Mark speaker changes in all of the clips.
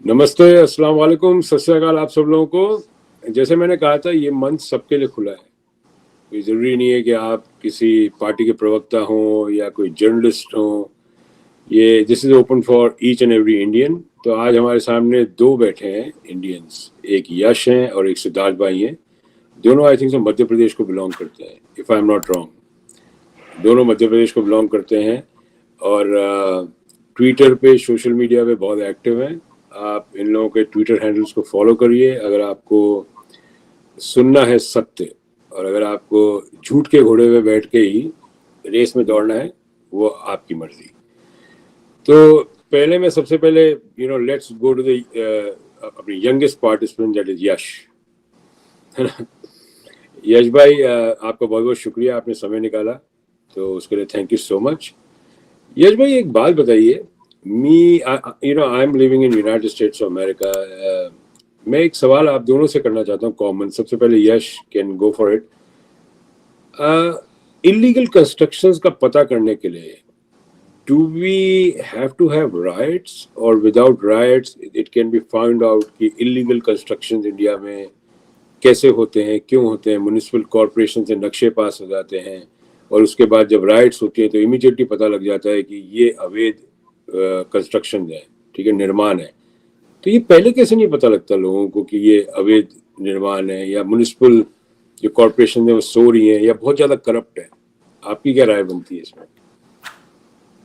Speaker 1: नमस्ते, अस्सलाम वालेकुम, सत श्री अकाल आप सब लोगों को। जैसे मैंने कहा था, ये मंच सबके लिए खुला है। कोई ज़रूरी नहीं है कि आप किसी पार्टी के प्रवक्ता हों या कोई जर्नलिस्ट हों। ये this is open for each and every Indian. तो आज हमारे सामने दो बैठे हैं इंडियंस, एक यश हैं और एक सिद्धार्थ भाई हैं। दोनों आई थिंक से मध्य प्रदेश को बिलोंग करते हैं, if I am not wrong. दोनों मध्य प्रदेश को बिलोंग करते हैं और ट्विटर पे, सोशल मीडिया पे बहुत एक्टिव हैं। आप इन लोगों के ट्विटर हैंडल्स को फॉलो करिए अगर आपको सुनना है सत्य, और अगर आपको झूठ के घोड़े पे बैठ के ही रेस में दौड़ना है, वो आपकी मर्जी। तो पहले मैं सबसे पहले लेट्स गो टू द अपनी यंगेस्ट पार्टिसिपेंट, दैट इज यश, है ना। यश भाई, आपका बहुत बहुत शुक्रिया, आपने समय निकाला, तो उसके लिए थैंक यू सो मच। यश भाई, एक बात बताइए, I am living in United states of America. मैं एक सवाल आप दोनों से करना चाहता हूँ कॉमन। सबसे पहले Yash, can go for it. Illegal constructions का पता करने के लिए do we have to have riots, or without riots it can be found out कि illegal constructions इंडिया में कैसे होते हैं, क्यों होते हैं। म्यूनिसिपल कॉरपोरेशन से नक्शे पास हो जाते हैं और उसके बाद जब राइट्स होती है तो इमीडिएटली पता लग जाता है कि ये अवैध कंस्ट्रक्शन है, ठीक है, निर्माण है। तो ये पहले कैसे नहीं पता लगता लोगों को कि ये अवैध निर्माण है, या म्यूनिसिपल जो कॉरपोरेशन है वो सो रही है या बहुत ज़्यादा करप्ट है। आपकी क्या राय बनती है इसमें?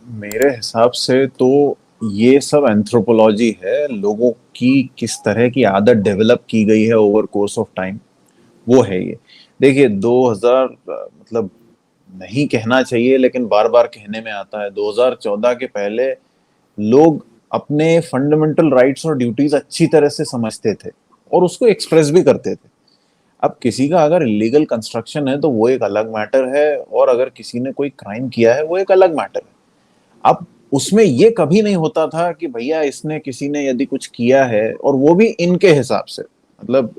Speaker 2: मेरे हिसाब से तो ये सब एंथ्रोपोलॉजी है, लोगों की किस तरह की आदत डेवलप की गई है ओवर कोर्स ऑफ टाइम, वो है ये। देखिए 2000 मतलब नहीं कहना चाहिए लेकिन बार बार कहने में आता है, 2014 के पहले लोग अपने फंडामेंटल राइट्स और ड्यूटीज अच्छी तरह से समझते थे और उसको एक्सप्रेस भी करते थे। अब किसी का अगर इलीगल कंस्ट्रक्शन है तो वो एक अलग मैटर है, और अगर किसी ने कोई क्राइम किया है वो एक अलग मैटर है। अब उसमें ये कभी नहीं होता था कि भैया इसने, किसी ने यदि कुछ किया है और वो भी इनके हिसाब से, मतलब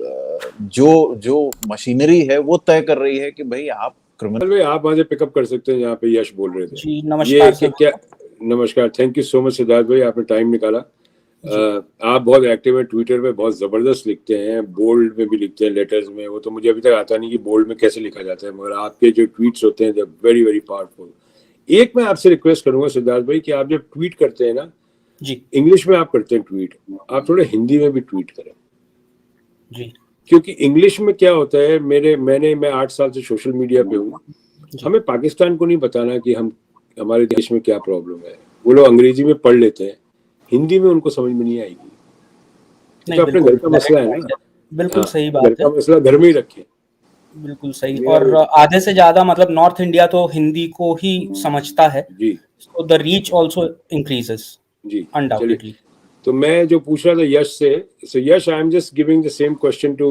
Speaker 2: जो जो मशीनरी है वो तय कर रही है कि भाई आप
Speaker 1: भाई, आप वहां से पिकअप कर सकते हैं जहाँ पे यश बोल रहे थे।
Speaker 3: जी नमस्कार सर।
Speaker 1: क्या नमस्कार, thank you so much Siddharth भाई, आपने टाइम निकाला। आप बहुत एक्टिव हैं ट्विटर पे, बहुत जबरदस्त लिखते हैं, बोल्ड में भी लिखते हैं, लेटर्स में। वो तो मुझे अभी तक आता नहीं कि बोल्ड में कैसे लिखा जाता है, मगर आपके जो ट्वीट्स होते हैं दे वेरी वेरी पावरफुल। एक मैं आपसे रिक्वेस्ट करूंगा सिद्धार्थ भाई कि आप जब ट्वीट करते हैं ना
Speaker 3: जी,
Speaker 1: इंग्लिश में आप करते हैं ट्वीट, आप थोड़े हिंदी में भी ट्वीट करें
Speaker 3: जी
Speaker 1: क्योंकि इंग्लिश में क्या होता है, मैं 8 साल से सोशल मीडिया पे हूँ। हमें पाकिस्तान को नहीं बताना कि हमारे देश में क्या प्रॉब्लम है। वो लोग अंग्रेजी में पढ़ लेते हैं, हिंदी में उनको समझ में नहीं आएगी। तो अपने घर का मसला है ना।
Speaker 3: बिल्कुल सही
Speaker 1: घर
Speaker 3: बात
Speaker 1: का
Speaker 3: है,
Speaker 1: मसला घर में ही रखें।
Speaker 3: बिल्कुल सही। और आधे से ज्यादा मतलब नॉर्थ इंडिया तो हिंदी को ही समझता है,
Speaker 1: जी,
Speaker 3: so the reach also increases
Speaker 1: ji,
Speaker 3: undoubtedly।
Speaker 1: तो मैं जो पूछ रहा था यश से, so Yash, I am just giving the same question to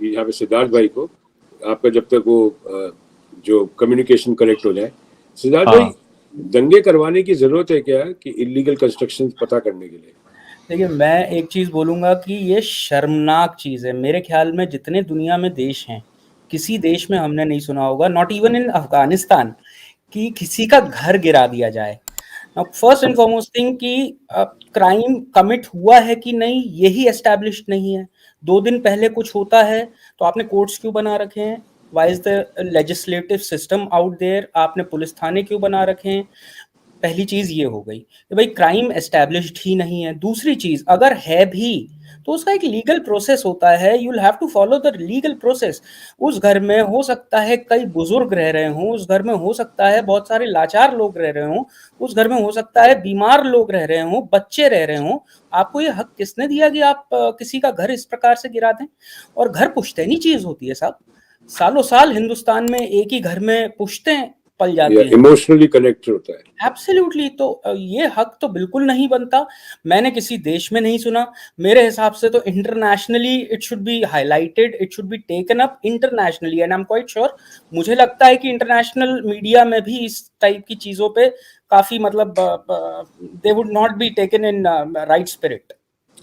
Speaker 1: यहाँ पे सिद्धार्थ भाई को, आपका जब तक वो जो कम्युनिकेशन करेक्ट हो जाए। सिद्धार्थ भाई, दंगे करवाने की जरूरत है क्या कि इलीगल कंस्ट्रक्शन पता करने के लिए?
Speaker 3: देखिए, मैं एक चीज बोलूंगा कि ये शर्मनाक चीज है। मेरे ख्याल में जितने दुनिया में देश हैं, किसी देश में हमने नहीं सुना होगा, नॉट इवन इन अफगानिस्तान, कि किसी का घर गिरा दिया जाए। फर्स्ट एंड फॉरमोस्ट थिंग कि क्राइम कमिट हुआ है कि नहीं यही एस्टैब्लिश्ड नहीं है। 2 दिन पहले कुछ होता है तो आपने कोर्ट्स क्यों बना रखे हैं? Why is the legislative system out there? आपने पुलिस थाने क्यों बना रखे हैं? पहली चीज ये हो गई कि भाई क्राइम एस्टैब्लिश्ड ही नहीं है। दूसरी चीज, अगर है भी तो उसका एक लीगल प्रोसेस होता है, you will have to follow the legal process. उस घर में हो सकता है कई बुजुर्ग रह रहे हों, उस घर में हो सकता है बहुत सारे लाचार लोग रह रहे हों, उस घर में हो सकता है बीमार लोग रह रहे हों, बच्चे रह रहे हों। आपको ये हक किसने दिया कि आप किसी का घर इस प्रकार से गिरा दें? और घर पुश्तैनी चीज होती है साहब। सालों साल हिंदुस्तान में एक ही घर में पुश्तें पल जाती हैं,
Speaker 1: इमोशनली कनेक्ट होता है।
Speaker 3: एब्सोल्युटली। तो ये हक तो बिल्कुल नहीं बनता। मैंने किसी देश में नहीं सुना। मेरे हिसाब से तो internationally it should be highlighted, it should be taken up internationally, and I am quite sure, मुझे लगता है कि इंटरनेशनल मीडिया में भी इस टाइप की चीजों पे काफी मतलब they would not be taken in right spirit.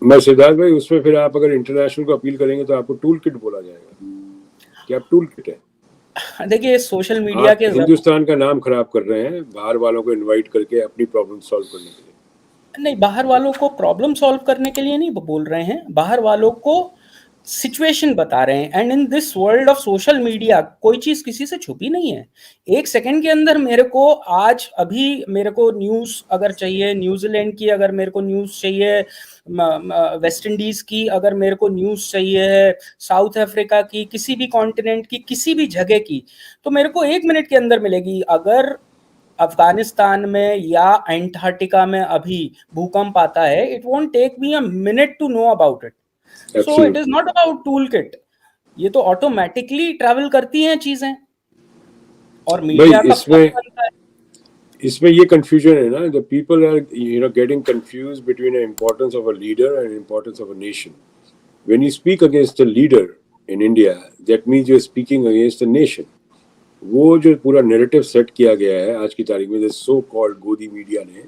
Speaker 1: मैं सिद्धार्थ भाई, उसमें फिर आप अगर इंटरनेशनल को अपील करेंगे तो आपको टूल किट बोला जाएगा कि आप टूल किट है।
Speaker 3: देखिए, सोशल मीडिया
Speaker 1: आप
Speaker 3: के
Speaker 1: हिंदुस्तान का नाम खराब कर रहे हैं बाहर वालों को इनवाइट करके अपनी प्रॉब्लम सॉल्व करने के लिए।
Speaker 3: नहीं, बाहर वालों को प्रॉब्लम सॉल्व करने के लिए नहीं बोल रहे हैं, बाहर वालों को सिचुएशन बता रहे हैं। And in this world of social media कोई चीज किसी से छुपी नहीं है। एक सेकंड के अंदर मेरे को आज अभी मेरे को न्यूज अगर चाहिए न्यूजीलैंड की, अगर मेरे को न्यूज चाहिए वेस्ट इंडीज की, अगर मेरे को न्यूज चाहिए साउथ अफ्रीका की, किसी भी कॉन्टिनेंट की, किसी भी जगह की, तो मेरे को 1 मिनट के अंदर मिलेगी। अगर अफगानिस्तान में या एंटार्क्टिका में अभी भूकंप आता है, it won't take me a minute to know about it. So it is not about tool kit, ये तो ऑटोमेटिकली ट्रैवल करती हैं चीजें, और मीडिया का फर्क बनता है।
Speaker 1: इसमें ये कंफ्यूजन है ना, the people are getting confused between the importance of a leader and importance of a nation. When you speak against the leader in India, that means you are speaking against the nation. वो जो पूरा narrative set किया गया है आज की तारीख में सो कॉल्ड गोदी मीडिया ने,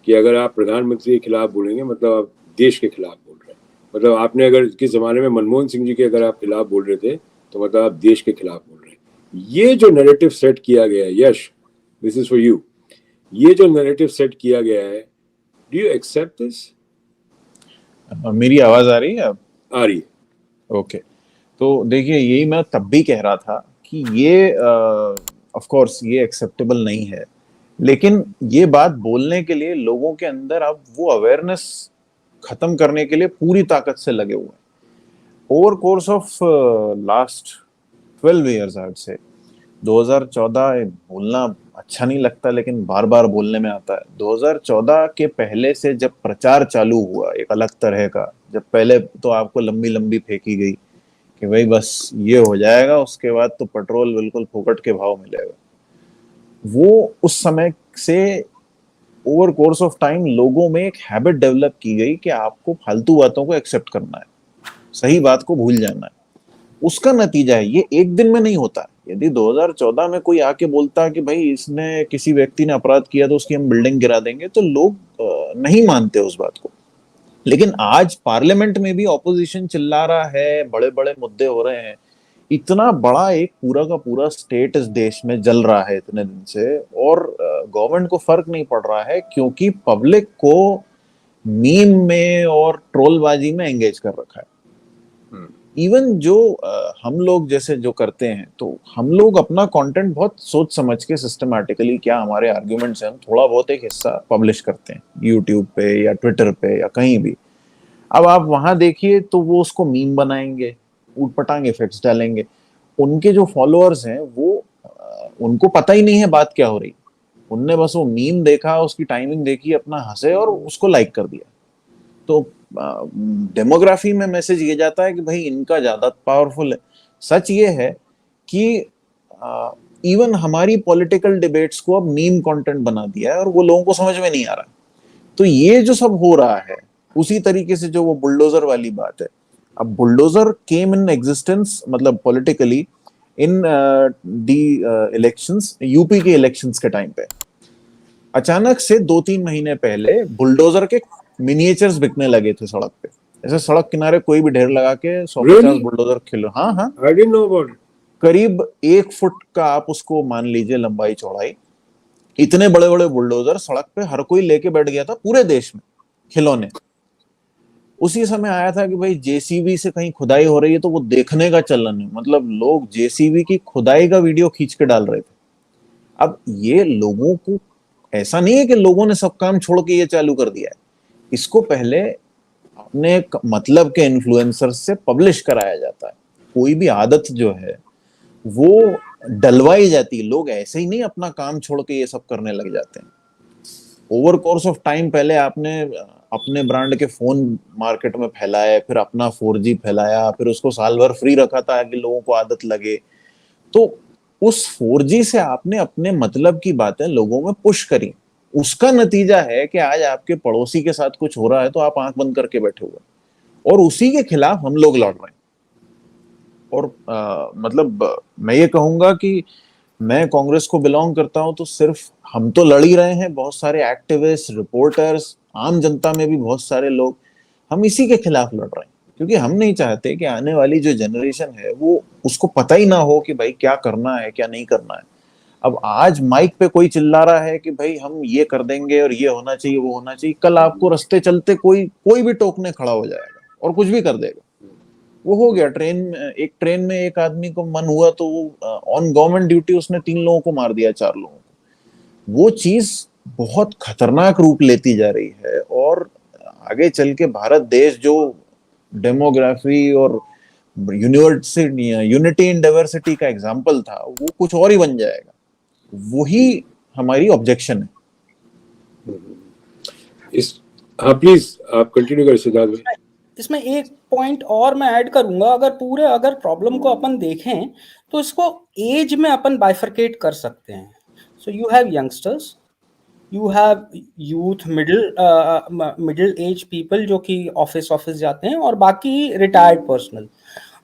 Speaker 1: कि अगर आप प्रधानमंत्री के खिलाफ बोलेंगे मतलब आप देश के खिलाफ बोल रहे हैं। मतलब आपने अगर किस जमाने में मनमोहन सिंह जी के अगर आप खिलाफ बोल रहे थे तो मतलब आप देश के खिलाफ बोल रहे हैं। ये जो नैरेटिव सेट किया गया है, यश दिस इज फॉर यू, ये जो नैरेटिव सेट किया गया है, डू यू एक्सेप्ट दिस?
Speaker 2: मेरी आवाज आ रही है अब?
Speaker 1: आ रही है।
Speaker 2: ओके, तो देखिए यही मैं तब भी कह रहा था कि ये ऑफ कोर्स ये एक्सेप्टेबल नहीं है, लेकिन ये बात बोलने के लिए लोगों के अंदर अब वो अवेयरनेस खत्म करने के लिए पूरी ताकत से लगे हुए हैं। Over course of last 12 years I would say, 2014 बोलना अच्छा नहीं लगता लेकिन बार बार बोलने में आता है, 2014 के पहले से जब प्रचार चालू हुआ एक अलग तरह का, जब पहले तो आपको लंबी लंबी फेंकी गई कि भाई बस ये हो जाएगा, उसके बाद तो पेट्रोल बिल्कुल फुकट के भाव मिलेगा, वो उस समय से ओवर कोर्स ऑफ टाइम लोगों में एक हैबिट डेवलप की गई कि आपको फालतू बातों को एक्सेप्ट करना है, सही बात को भूल जाना है। उसका नतीजा है, ये एक दिन में नहीं होता। यदि 2014 में कोई आके बोलता कि भाई इसने किसी व्यक्ति ने अपराध किया तो उसकी हम बिल्डिंग गिरा देंगे, तो लोग नहीं मानते उस बात को। लेकिन आज पार्लियामेंट में भी ऑपोजिशन चिल्ला रहा है, बड़े बड़े मुद्दे हो रहे हैं, इतना बड़ा एक पूरा का पूरा स्टेट इस देश में जल रहा है इतने दिन से, और गवर्नमेंट को फर्क नहीं पड़ रहा है क्योंकि पब्लिक को मीम में और ट्रोलबाजी में एंगेज कर रखा है। इवन जो हम लोग जैसे जो करते हैं, तो हम लोग अपना कंटेंट बहुत सोच समझ के सिस्टमैटिकली, क्या हमारे आर्ग्यूमेंट्स हैं, हम थोड़ा बहुत एक हिस्सा पब्लिश करते हैं यूट्यूब पे या ट्विटर पे या कहीं भी। अब आप वहां देखिए तो वो उसको मीम बनाएंगे, ऊटपटांग इफेक्ट्स डालेंगे, उनके जो फॉलोअर्स हैं वो उनको पता ही नहीं है बात क्या हो रही, उनने बस वो मीम देखा, उसकी टाइमिंग देखी, अपना हंसे और उसको लाइक कर दिया। तो डेमोग्राफी में मैसेज ये जाता है कि भाई इनका ज्यादा पावरफुल है। सच ये है कि इवन हमारी पॉलिटिकल डिबेट्स को अब मीम कंटेंट बना दिया है और वो लोगों को समझ में नहीं आ रहा। तो ये जो सब हो रहा है, उसी तरीके से जो वो बुलडोजर वाली बात है, अब बुलडोजर केम इन एग्जिस्टेंस मतलब पॉलिटिकली इन दी इलेक्शंस, यूपी के इलेक्शंस के टाइम पे अचानक से 2-3 महीने पहले बुलडोजर के मिनिएचर्स बिकने लगे थे सड़क पे। ऐसे सड़क किनारे कोई भी ढेर लगा के 150 बुलडोजर खिलो। हाँ हाँ,
Speaker 1: I didn't know about it.
Speaker 2: करीब 1 फुट का आप उसको मान लीजिए लंबाई चौड़ाई, इतने बड़े बड़े बुलडोजर सड़क पे हर कोई लेके बैठ गया था पूरे देश में, खिलौने। उसी समय आया था कि भाई जेसीबी से कहीं खुदाई हो रही है तो वो देखने का चलन है, मतलब लोग जेसीबी की खुदाई का वीडियो खींच के डाल रहे थे। अब ये लोगों को, ऐसा नहीं है कि लोगों ने सब काम छोड़ के ये चालू कर दिया है, इसको पहले अपने मतलब के इन्फ्लुएंसर से पब्लिश कराया जाता है। कोई भी आदत जो है वो डलवाई जाती है, लोग ऐसे ही नहीं अपना काम छोड़ के ये सब करने लग जाते हैं। ओवर कोर्स ऑफ टाइम पहले आपने अपने ब्रांड के फोन मार्केट में फैलाए, फिर अपना 4G फैलाया, फिर उसको साल भर फ्री रखा था कि लोगों को आदत लगे। तो उस 4G से आपने अपने मतलब की बातें लोगों में पुश करी, उसका नतीजा है कि आज आपके पड़ोसी के साथ कुछ हो रहा है तो आप आंख बंद करके बैठे हुए, और उसी के खिलाफ हम लोग लड़ रहे हैं। और मतलब मैं ये कहूंगा कि मैं कांग्रेस को बिलोंग करता हूं, तो सिर्फ हम तो लड़ ही रहे हैं, बहुत सारे एक्टिविस्ट, रिपोर्टर्स, आम जनता में भी बहुत सारे लोग, हम इसी के खिलाफ लड़ रहे हैं, क्योंकि हम नहीं चाहते कि आने वाली जो जनरेशन है वो उसको पता ही ना हो कि भाई क्या करना है क्या नहीं करना है। अब आज माइक पे कोई चिल्ला रहा है कि भाई हम ये कर देंगे और ये होना चाहिए वो होना चाहिए, कल आपको रास्ते चलते कोई कोई भी टोकने खड़ा हो जाएगा और कुछ भी कर देगा। वो हो गया। एक ट्रेन में एक आदमी को मन हुआ तो वो ऑन गवर्नमेंट ड्यूटी उसने 3 लोगों को मार दिया, 4 लोगों को। वो चीज बहुत खतरनाक रूप लेती जा रही है और आगे चल के भारत देश जो डेमोग्राफी और यूनिवर्सिटी यूनिटी इन डाइवर्सिटी का एग्जाम्पल था, वो कुछ और ही बन जाएगा। वही हमारी ऑब्जेक्शन है।
Speaker 1: हाँ प्लीज आप कंटिन्यू करें सिद्धार्थ भाई।
Speaker 3: इसमें एक पॉइंट और मैं ऐड करूंगा, अगर प्रॉब्लम को अपन देखें तो इसको एज में अपन बाइफरकेट कर सकते हैं। So you have youngsters, you have youth, middle age people जो कि ऑफिस जाते हैं, और बाकी retired personal.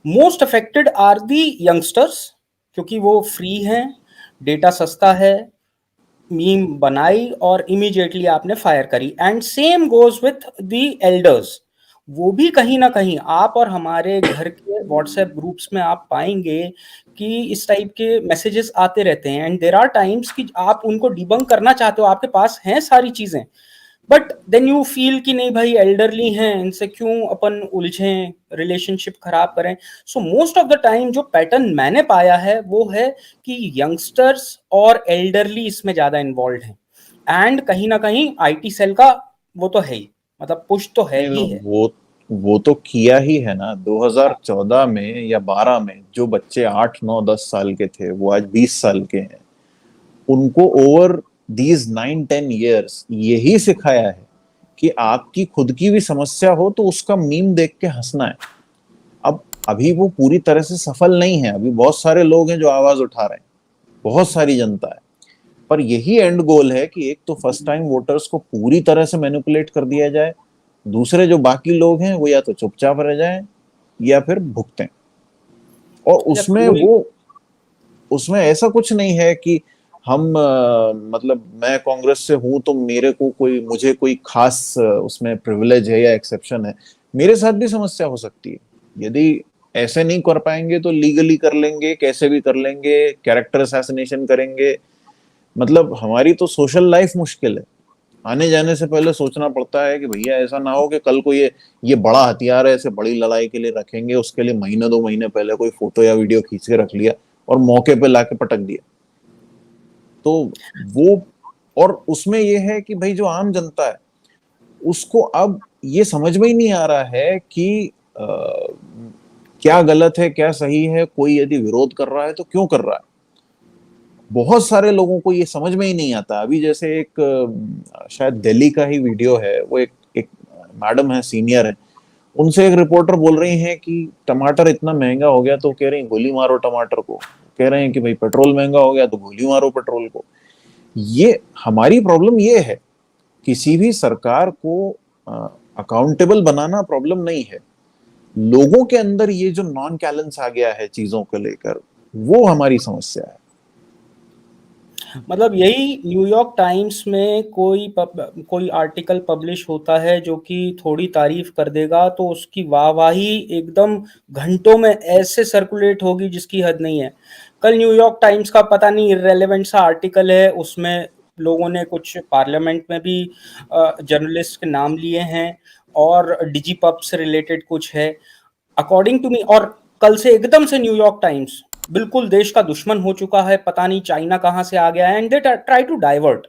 Speaker 3: Most affected are the youngsters, क्योंकि वो फ्री हैं, डेटा सस्ता है, मीम बनाई और इमीडिएटली आपने फायर करी। And same goes with the elders. वो भी कहीं ना कहीं आप और हमारे घर के व्हाट्सएप ग्रुप्स में आप पाएंगे कि इस टाइप के मैसेजेस आते रहते हैं। एंड देयर आर टाइम्स कि आप उनको डिबंक करना चाहते हो, आपके पास हैं सारी चीजें, बट देन यू फील कि नहीं भाई एल्डरली हैं, इनसे क्यों अपन उलझें, रिलेशनशिप खराब करें। So most of the time जो पैटर्न मैंने पाया है वो है कि यंगस्टर्स और एल्डरली इसमें ज्यादा इन्वॉल्व हैं। एंड कहीं ना कहीं आईटी सेल का वो तो है ही, मतलब पुश तो है ही है।
Speaker 2: वो तो किया ही है ना। 2014 में या 12 में जो बच्चे 8 9 10 साल के थे वो आज 20 साल के हैं। उनको ओवर दीज 9-10 ईयर्स यही सिखाया है कि आपकी खुद की भी समस्या हो तो उसका मीम देख के हंसना है। अब अभी वो पूरी तरह से सफल नहीं है, अभी बहुत सारे लोग हैं जो आवाज उठा रहे हैं, बहुत सारी जनता है, पर यही एंड गोल है कि एक तो फर्स्ट टाइम वोटर्स को पूरी तरह से मैनिपुलेट कर दिया जाए, दूसरे जो बाकी लोग हैं वो या तो चुपचाप रह जाएं या फिर भुगतें। और उसमें ऐसा कुछ नहीं है कि हम मतलब मैं कांग्रेस से हूं तो मुझे कोई खास उसमें प्रिविलेज है या एक्सेप्शन है। मेरे साथ भी समस्या हो सकती है। यदि ऐसे नहीं कर पाएंगे तो लीगली कर लेंगे, कैसे भी कर लेंगे, कैरेक्टर असैसिनेशन करेंगे। मतलब हमारी तो सोशल लाइफ मुश्किल है। आने जाने से पहले सोचना पड़ता है कि भैया ऐसा ना हो कि कल को ये बड़ा हथियार है, ऐसे बड़ी लड़ाई के लिए रखेंगे, उसके लिए महीने 2 महीने पहले कोई फोटो या वीडियो खींच के रख लिया और मौके पे लाके पटक दिया। तो वो, और उसमें ये है कि भाई जो आम जनता है उसको अब ये समझ में ही नहीं आ रहा है कि क्या गलत है क्या सही है। कोई यदि विरोध कर रहा है तो क्यों कर रहा है, बहुत सारे लोगों को ये समझ में ही नहीं आता। अभी जैसे एक शायद दिल्ली का ही वीडियो है, वो एक मैडम है, सीनियर है, उनसे एक रिपोर्टर बोल रही हैं कि टमाटर इतना महंगा हो गया तो कह रही हैं गोली मारो टमाटर को। कह रहे हैं कि भाई पेट्रोल महंगा हो गया तो गोली मारो पेट्रोल को। ये हमारी प्रॉब्लम ये है। किसी भी सरकार को अकाउंटेबल बनाना प्रॉब्लम नहीं है, लोगों के अंदर ये जो नॉन कैलेंस आ गया है चीजों को लेकर, वो हमारी समस्या है।
Speaker 3: मतलब यही न्यूयॉर्क टाइम्स में कोई आर्टिकल पब्लिश होता है जो कि थोड़ी तारीफ कर देगा तो उसकी वाहवाही एकदम घंटों में ऐसे सर्कुलेट होगी जिसकी हद नहीं है। कल न्यूयॉर्क टाइम्स का पता नहीं इररेलेवेंट सा आर्टिकल है, उसमें लोगों ने कुछ पार्लियामेंट में भी जर्नलिस्ट के नाम लिए हैं और डिजीपब से रिलेटेड कुछ है अकॉर्डिंग टू मी। और कल से एकदम से न्यूयॉर्क टाइम्स बिल्कुल देश का दुश्मन हो चुका है, पता नहीं चाइना कहां से आ गया है। And they try to divert,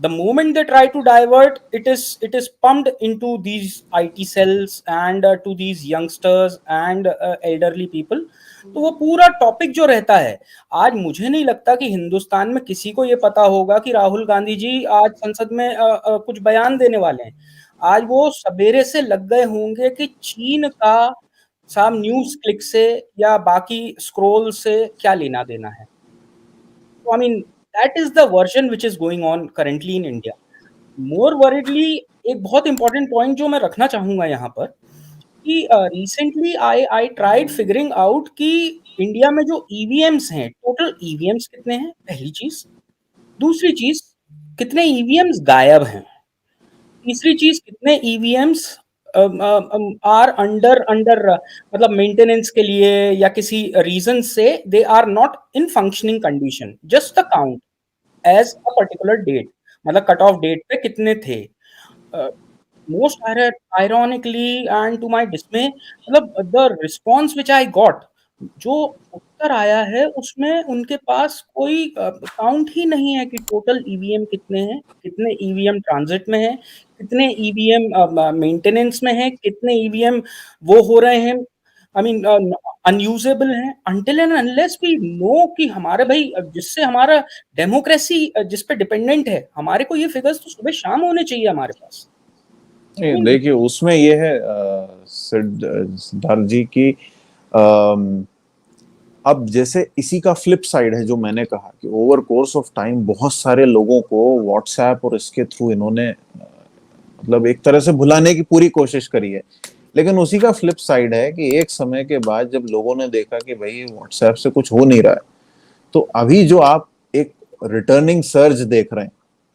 Speaker 3: the moment they try to divert, it is pumped into these IT cells and to these youngsters and elderly people। तो वो पूरा टॉपिक जो रहता है, आज मुझे नहीं लगता कि हिंदुस्तान में किसी को ये पता होगा कि राहुल गांधी जी आज संसद में कुछ बयान देने वाले हैं। आज वो सवेरे से लग गए होंगे कि चीन का साम न्यूज क्लिक से या बाकी स्क्रोल से क्या लेना देना है। So, I mean, that is the version which is going on currently in India. More worriedly, एक बहुत इंपॉर्टेंट पॉइंट जो मैं रखना चाहूंगा यहाँ पर कि recently I tried figuring out कि इंडिया में जो ईवीएम्स हैं, टोटल ईवीएम्स कितने हैं, पहली चीज। दूसरी चीज, कितने ईवीएम्स गायब हैं। तीसरी चीज, कितने ईवीएम्स आर अंडर अंडर मतलब मेंटेनेंस के लिए या किसी रीजन से they are not in functioning condition, just the count as a particular date, मतलब कट ऑफ डेट पे कितने थे। Most ironically and to my dismay, मतलब the response which I got, जो उत्तर आया है उसमें उनके पास कोई काउंट ही नहीं है कि टोटल ईवीएम कितने हैं, कितने ईवीएम ट्रांजिट में हैं, कितने ईवीएम मेंटेनेंस में हैं, कितने ईवीएम वो हो रहे हैं, आई मीन अनयूजेबल हैं। Until and unless we know कि हमारे भाई जिससे हमारा डेमोक्रेसी जिस पे डिपेंडेंट है, हमारे को ये फिगर्स तो सुबह शाम होने चाहिए हमारे पास।
Speaker 2: नहीं, देखिए उसमें ये है सिद्धार्थ जी की अब जैसे इसी का फ्लिप साइड है जो मैंने कहा कि ओवर कोर्स ऑफ टाइम बहुत सारे लोगों को व्हाट्सएप और इसके थ्रू इन्होंने मतलब एक तरह से भुलाने की पूरी कोशिश करी है। लेकिन उसी का फ्लिप साइड है कि एक समय के बाद जब लोगों ने देखा कि भाई व्हाट्सएप से कुछ हो नहीं रहा है, तो अभी जो आप एक रिटर्निंग सर्ज देख रहे हैं,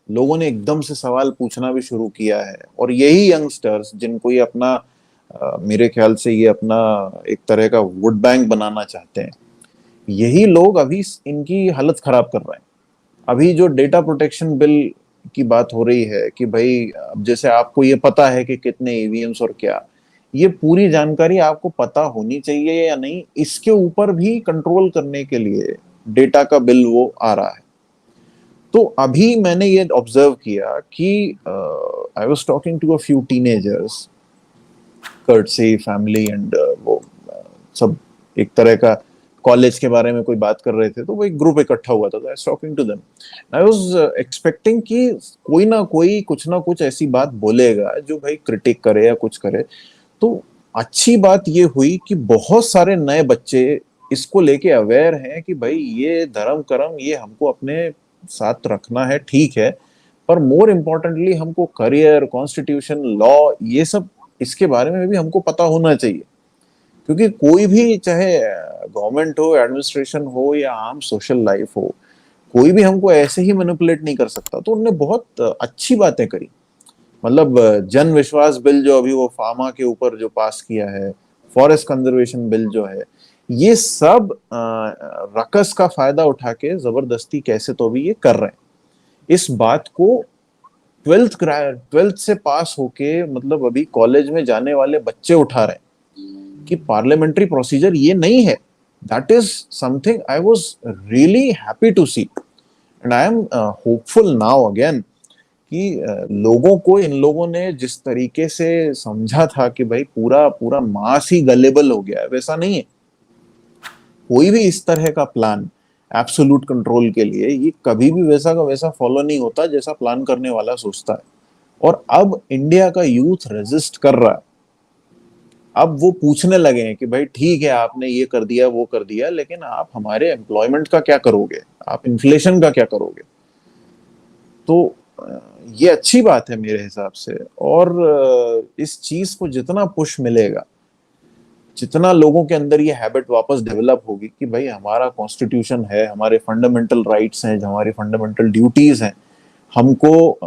Speaker 2: लोगों ने एकदम से सवाल पूछना भी शुरू किया है। और यही यंगस्टर्स जिनको ये अपना मेरे ख्याल से ये अपना एक तरह का वोट बैंक बनाना चाहते हैं, यही लोग अभी इनकी हालत खराब कर रहे हैं। अभी जो डेटा प्रोटेक्शन बिल की बात हो रही है कि भाई अब जैसे आपको ये पता है कि कितने ईवीएम्स और क्या, ये पूरी जानकारी आपको पता होनी चाहिए या नहीं, इसके ऊपर भी कंट्रोल करने के लिए डेटा का बिल वो आ रहा है। तो अभी मैंने ये ऑब्जर्व किया कि I was talking to a few teenagers, courtesy family and वो सब एक तरह का कॉलेज के बारे में कोई बात कर रहे थे, तो वो एक ग्रुप इकट्ठा हुआ था, I was talking to them, I was expecting कि कोई ना कोई कुछ ना कुछ ऐसी बात बोलेगा जो भाई क्रिटिक करे या कुछ करे। तो अच्छी बात ये हुई कि बहुत सारे नए बच्चे इसको लेके अवेयर हैं कि भाई ये धर्म कर्म ये हमको अपने साथ रखना है, ठीक है, पर मोर इम्पोर्टेंटली हमको करियर, कॉन्स्टिट्यूशन, लॉ, ये सब इसके बारे में भी हमको पता होना चाहिए। क्योंकि कोई भी, चाहे गवर्नमेंट हो, एडमिनिस्ट्रेशन हो या आम सोशल लाइफ हो, कोई भी हमको ऐसे ही मैनिपुलेट नहीं कर सकता। तो उन्होंने बहुत अच्छी बातें करी। मतलब जन विश्वास बिल जो अभी वो फार्मा के ऊपर जो पास किया है, फॉरेस्ट कंजर्वेशन बिल जो है, ये सब रकस का फायदा उठा के जबरदस्ती कैसे तो भी ये कर रहे हैं। इस बात को ट्वेल्थ से पास होके मतलब अभी कॉलेज में जाने वाले बच्चे उठा रहे हैं कि पार्लियामेंट्री प्रोसीजर ये नहीं है। That is something I was really happy to see and I am hopeful now again कि लोगों को, इन लोगों ने जिस तरीके से समझा था कि भाई पूरा पूरा मास ही गलेबल हो गया है, वैसा नहीं है। कोई भी इस तरह का प्लान एब्सोल्यूट कंट्रोल के लिए ये कभी भी वैसा का वैसा फॉलो नहीं होता जैसा प्लान करने वाला सोचता है। और अब इंडिया का यूथ रेजिस्ट कर रहा है। अब वो पूछने लगे हैं कि भाई ठीक है आपने ये कर दिया वो कर दिया, लेकिन आप हमारे एम्प्लॉयमेंट का क्या करोगे, आप इन्फ्लेशन का क्या करोगे। तो ये अच्छी बात है मेरे हिसाब से। और इस चीज को जितना पुश मिलेगा, जितना लोगों के अंदर ये हैबिट वापस डेवलप होगी कि भाई हमारा कॉन्स्टिट्यूशन है, हमारे फंडामेंटल राइट्स हैं, हमारी फंडामेंटल ड्यूटीज हैं, हमको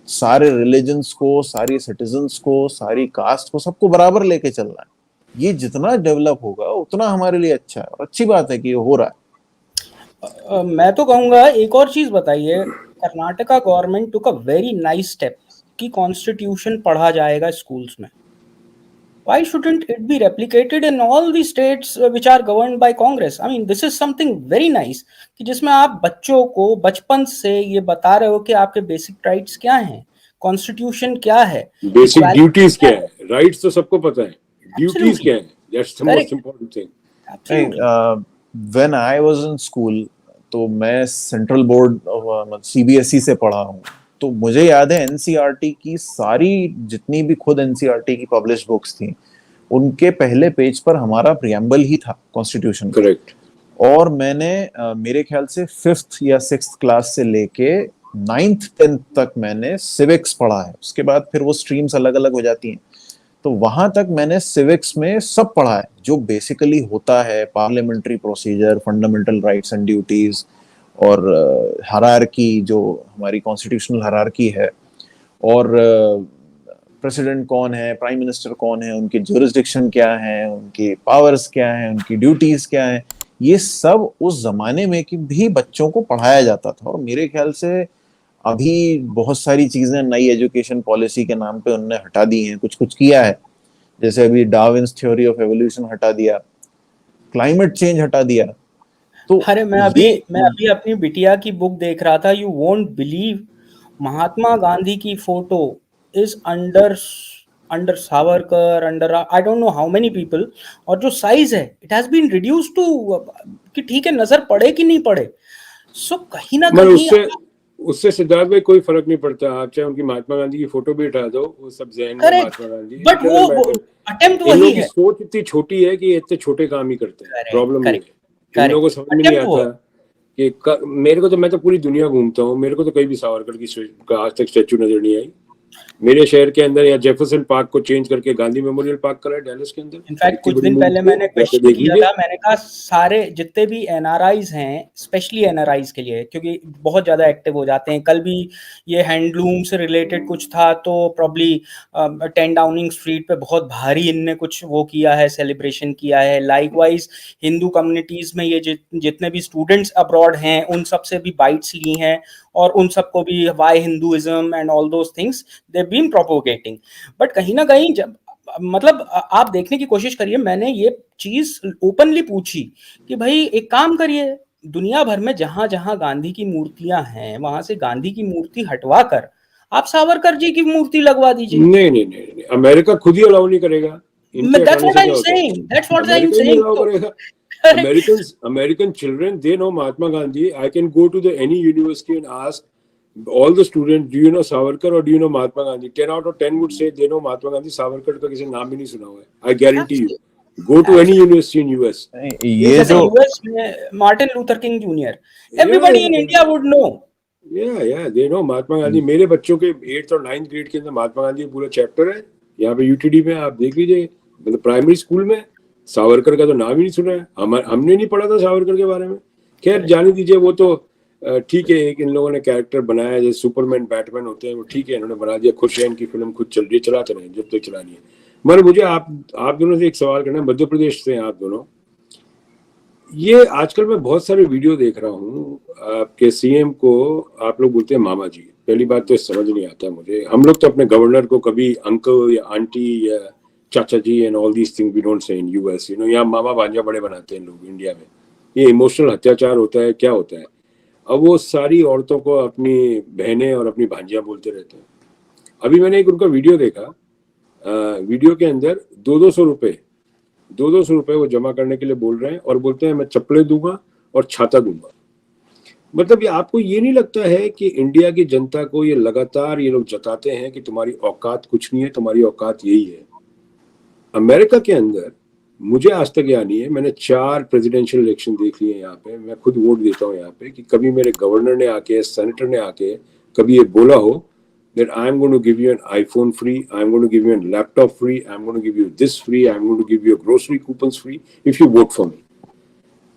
Speaker 2: सारे रिलीजन्स को, सारी सिटीजन्स को, सारी कास्ट को, सबको बराबर लेके चलना है। ये जितना डेवलप होगा उतना हमारे लिए अच्छा है और अच्छी बात है कि ये हो रहा है।
Speaker 3: मैं तो कहूंगा एक और चीज बताइए, Karnataka government took a very nice step कि कॉन्स्टिट्यूशन पढ़ा जाएगा स्कूल्स में। Why shouldn't it be replicated in all the states which are governed by Congress? I mean, this is something very nice कि जिसमें आप बच्चों को बचपन से ये बता रहे हो कि आपके बेसिक राइट्स क्या हैं, कॉन्स्टिट्यूशन क्या है,
Speaker 1: बेसिक ड्यूटीज क्या है। राइट्स तो सबको पता है, ड्यूटीज क्या है, that's the most important thing.
Speaker 2: When I was in school, तो मैं सेंट्रल बोर्ड सीबीएसई से पढ़ा हूँ, तो मुझे याद है एनसीईआरटी की सारी जितनी भी खुद एनसीईआरटी की पब्लिश बुक्स थी, उनके पहले पेज पर हमारा प्रियम्बल ही था कॉन्स्टिट्यूशन।
Speaker 1: करेक्ट।
Speaker 2: और मैंने मेरे ख्याल से 5th या 6th क्लास से लेके 9th 10th तक मैंने सिविक्स पढ़ा है। उसके बाद फिर वो स्ट्रीम्स अलग अलग हो जाती हैं, तो वहां तक मैंने सिविक्स में सब पढ़ा है जो बेसिकली होता है, parliamentary procedure, fundamental rights and duties, और हायरार्की जो हमारी कॉन्स्टिट्यूशनल हायरार्की है, और प्रेसिडेंट कौन है, प्राइम मिनिस्टर कौन है, उनकी जुरिस्डिक्शन क्या है, उनकी पावर्स क्या है, उनकी ड्यूटीज क्या है, ये सब उस जमाने में कि भी बच्चों को पढ़ाया जाता था। और मेरे ख्याल से अभी बहुत सारी चीजें नई एजुकेशन पॉलिसी के नाम पे उनने हटा दी हैं, कुछ कुछ किया है, जैसे अभी डार्विन्स थ्योरी ऑफ एवोल्यूशन हटा दिया, क्लाइमेट चेंज हटा दिया। तो
Speaker 3: अरे मैं अभी अपनी बिटिया की बुक देख रहा था, you won't believe, Mahatma Gandhi की photo is under Savarkar, under I don't know how many people, और जो साइज है it has been reduce to कि ठीक है नजर पड़े कि नहीं पड़े। सो कहीं ना कहीं
Speaker 1: उससे सिद्धार्थ भाई कोई फर्क नहीं पड़ता, आप चाहे उनकी महात्मा गांधी की फोटो भी हटा दो, वो सब जहन में महात्मा गांधी,
Speaker 3: बट वो अटेम्प्ट वही है।
Speaker 1: सोच इतनी छोटी है कि इतने छोटे काम ही करते हैं, प्रॉब्लम नहीं है। इन लोगों को समझ में नहीं आता कि मेरे को तो, मैं तो पूरी दुनिया घूमता हूँ, मेरे को तो कहीं भी सावरकर की आज तक स्टैचू नजर नहीं आई। मेरे शहर के अंदर या जेफरसन पार्क को चेंज करके गांधी मेमोरियल पार्क करा है डैलस के अंदर।
Speaker 3: इनफैक्ट कुछ दिन पहले मैंने क्वेश्चन किया था, मैंने कहा सारे जितने भी एनआरआईज हैं, स्पेशली एनआरआईज के लिए, क्योंकि बहुत ज्यादा एक्टिव हो जाते हैं। कल भी ये हैंडलूम से रिलेटेड कुछ था, तो प्रॉब्ली 10 डाउनिंग स्ट्रीट पे बहुत भारी इनने कुछ वो किया है, सेलिब्रेशन किया है। लाइकवाइज हिंदू कम्युनिटीज में ये जितने भी स्टूडेंट्स अब्रॉड हैं उन सब से भी बाइट्स ली हैं, और उन सबको भी why Hinduism and all those things they been propagating. But कहीं ना कहीं जब मतलब आप देखने की कोशिश करिए, मैंने ये चीज ओपनली पूछी कि भाई एक काम करिए, दुनिया भर में जहां जहां गांधी की मूर्तियां हैं वहां से गांधी की मूर्ति हटवा कर आप सावरकर जी की मूर्ति लगवा दीजिए।
Speaker 1: नहीं, अमेरिका खुद ही अलाउ नहीं करेगा।
Speaker 3: That's what I'm saying. That's what I'm saying.
Speaker 1: American children, they know Mahatma Gandhi. I can go to any university and ask all the students, do you know Savarkar or do you know Mahatma Gandhi? 10 out of 10 would say they know Mahatma Gandhi. Savarkar का किसी नाम भी नहीं सुना हुआ है। I guarantee you. Go to any university in US.
Speaker 2: ये जो
Speaker 3: US में Martin Luther King Jr. Everybody in India would know.
Speaker 1: Yeah, they know Mahatma Gandhi. मेरे बच्चों के 8th और 9th ग्रेड के अंदर महात्मा गांधी पूरा चैप्टर है। यहाँ पे यूटीडी में आप देख लीजिए, मतलब प्राइमरी स्कूल में सावरकर का तो नाम ही नहीं सुना है। हमने नहीं पढ़ा था सावरकर के बारे में। खैर जाने दीजिए, वो तो ठीक है, एक इन लोगों ने कैरेक्टर बनाया जैसे सुपरमैन बैटमैन होते हैं, वो ठीक है, इन्होंने बना दिया। खुश है, इनकी फिल्म खुद चल रही है, चलाते रहे जब तक चलानी है। मगर मुझे आप दोनों से एक सवाल करना है, मध्य प्रदेश से आप दोनों। ये आजकल मैं बहुत सारे वीडियो देख रहा हूँ, आपके सीएम को आप लोग बोलते हैं मामा जी। पहली बात तो समझ नहीं आता मुझे, हम लोग तो अपने गवर्नर को कभी अंकल या आंटी या चाचा ji and all these thing we don't say in US, यहाँ मामा भांजा बड़े बनाते हैं लोग। इंडिया में ये इमोशनल अत्याचार होता है, क्या होता है? अब वो सारी औरतों को अपनी बहनें और अपनी भांजियां बोलते रहते हैं। अभी मैंने एक उनका वीडियो देखा, वीडियो के अंदर 200 रुपए वो जमा करने के लिए बोल रहे हैं और बोलते हैं मैं चप्पलें दूंगा और छाता दूंगा। मतलब आपको ये नहीं लगता है कि इंडिया की जनता को ये लगातार ये लोग जताते हैं कि तुम्हारी औकात कुछ नहीं है, तुम्हारी औकात यही है? अमेरिका के अंदर मुझे आज तक याद नहीं है, मैंने 4 प्रेसिडेंशियल इलेक्शन देख लिए यहाँ पे, मैं खुद वोट देता हूँ यहाँ पे, कि कभी मेरे गवर्नर ने आके, सेनेटर ने आके कभी ये बोला हो that I am going to give you an iPhone free, I am going to give you a laptop free, I am going to give you this free, I am going to give you a grocery coupons free if you vote for me.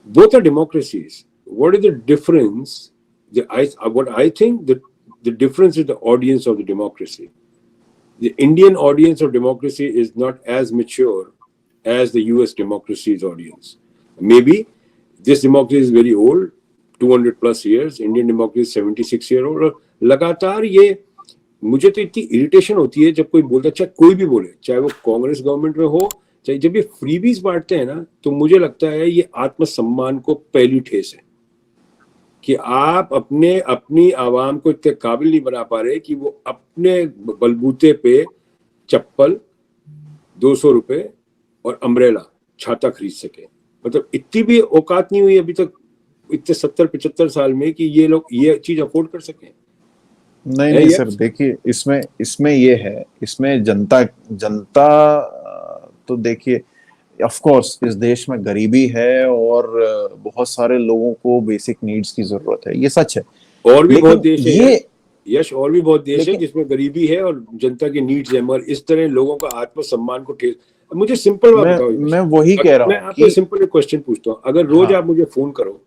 Speaker 1: Both are democracies. What is the difference? What I think the difference is the audience of the democracy. The Indian audience of democracy is not as mature as the US democracy's audience. Maybe this democracy is very old, 200 plus years. Indian democracy is 76-year-old. और लगातार ये मुझे तो इतनी irritation होती है जब कोई बोलता, चाहे कोई भी बोले, चाहे वो कांग्रेस गवर्नमेंट में हो, चाहे जब ये फ्रीबीज बांटते हैं ना, तो मुझे लगता है ये आत्मसम्मान को पहली ठेस है कि आप अपनी आवाम को इतने काबिल नहीं बना पा रहे कि वो अपने बलबूते पे चप्पल, 200 रुपए और अम्ब्रेला, छाता खरीद सके। मतलब इतनी भी औकात नहीं हुई अभी तक इतने 70-75 साल में कि ये लोग ये चीज अफोर्ड कर सकें।
Speaker 2: नहीं सर, देखिए इसमें ये है, इसमें जनता तो देखिए ऑफ कोर्स इस देश में गरीबी है और बहुत सारे लोगों को बेसिक नीड्स की जरूरत है, ये सच है।
Speaker 1: और भी बहुत देश है यश, और भी बहुत देश है जिसमें गरीबी है और जनता की नीड्स है, मगर इस तरह लोगों का आत्मसम्मान को ठेस। मुझे सिंपल बात बताओ,
Speaker 2: मैं वही कह रहा हूँ,
Speaker 1: मैं आपको सिंपल एक क्वेश्चन पूछता हूँ। अगर रोज आप मुझे फोन करो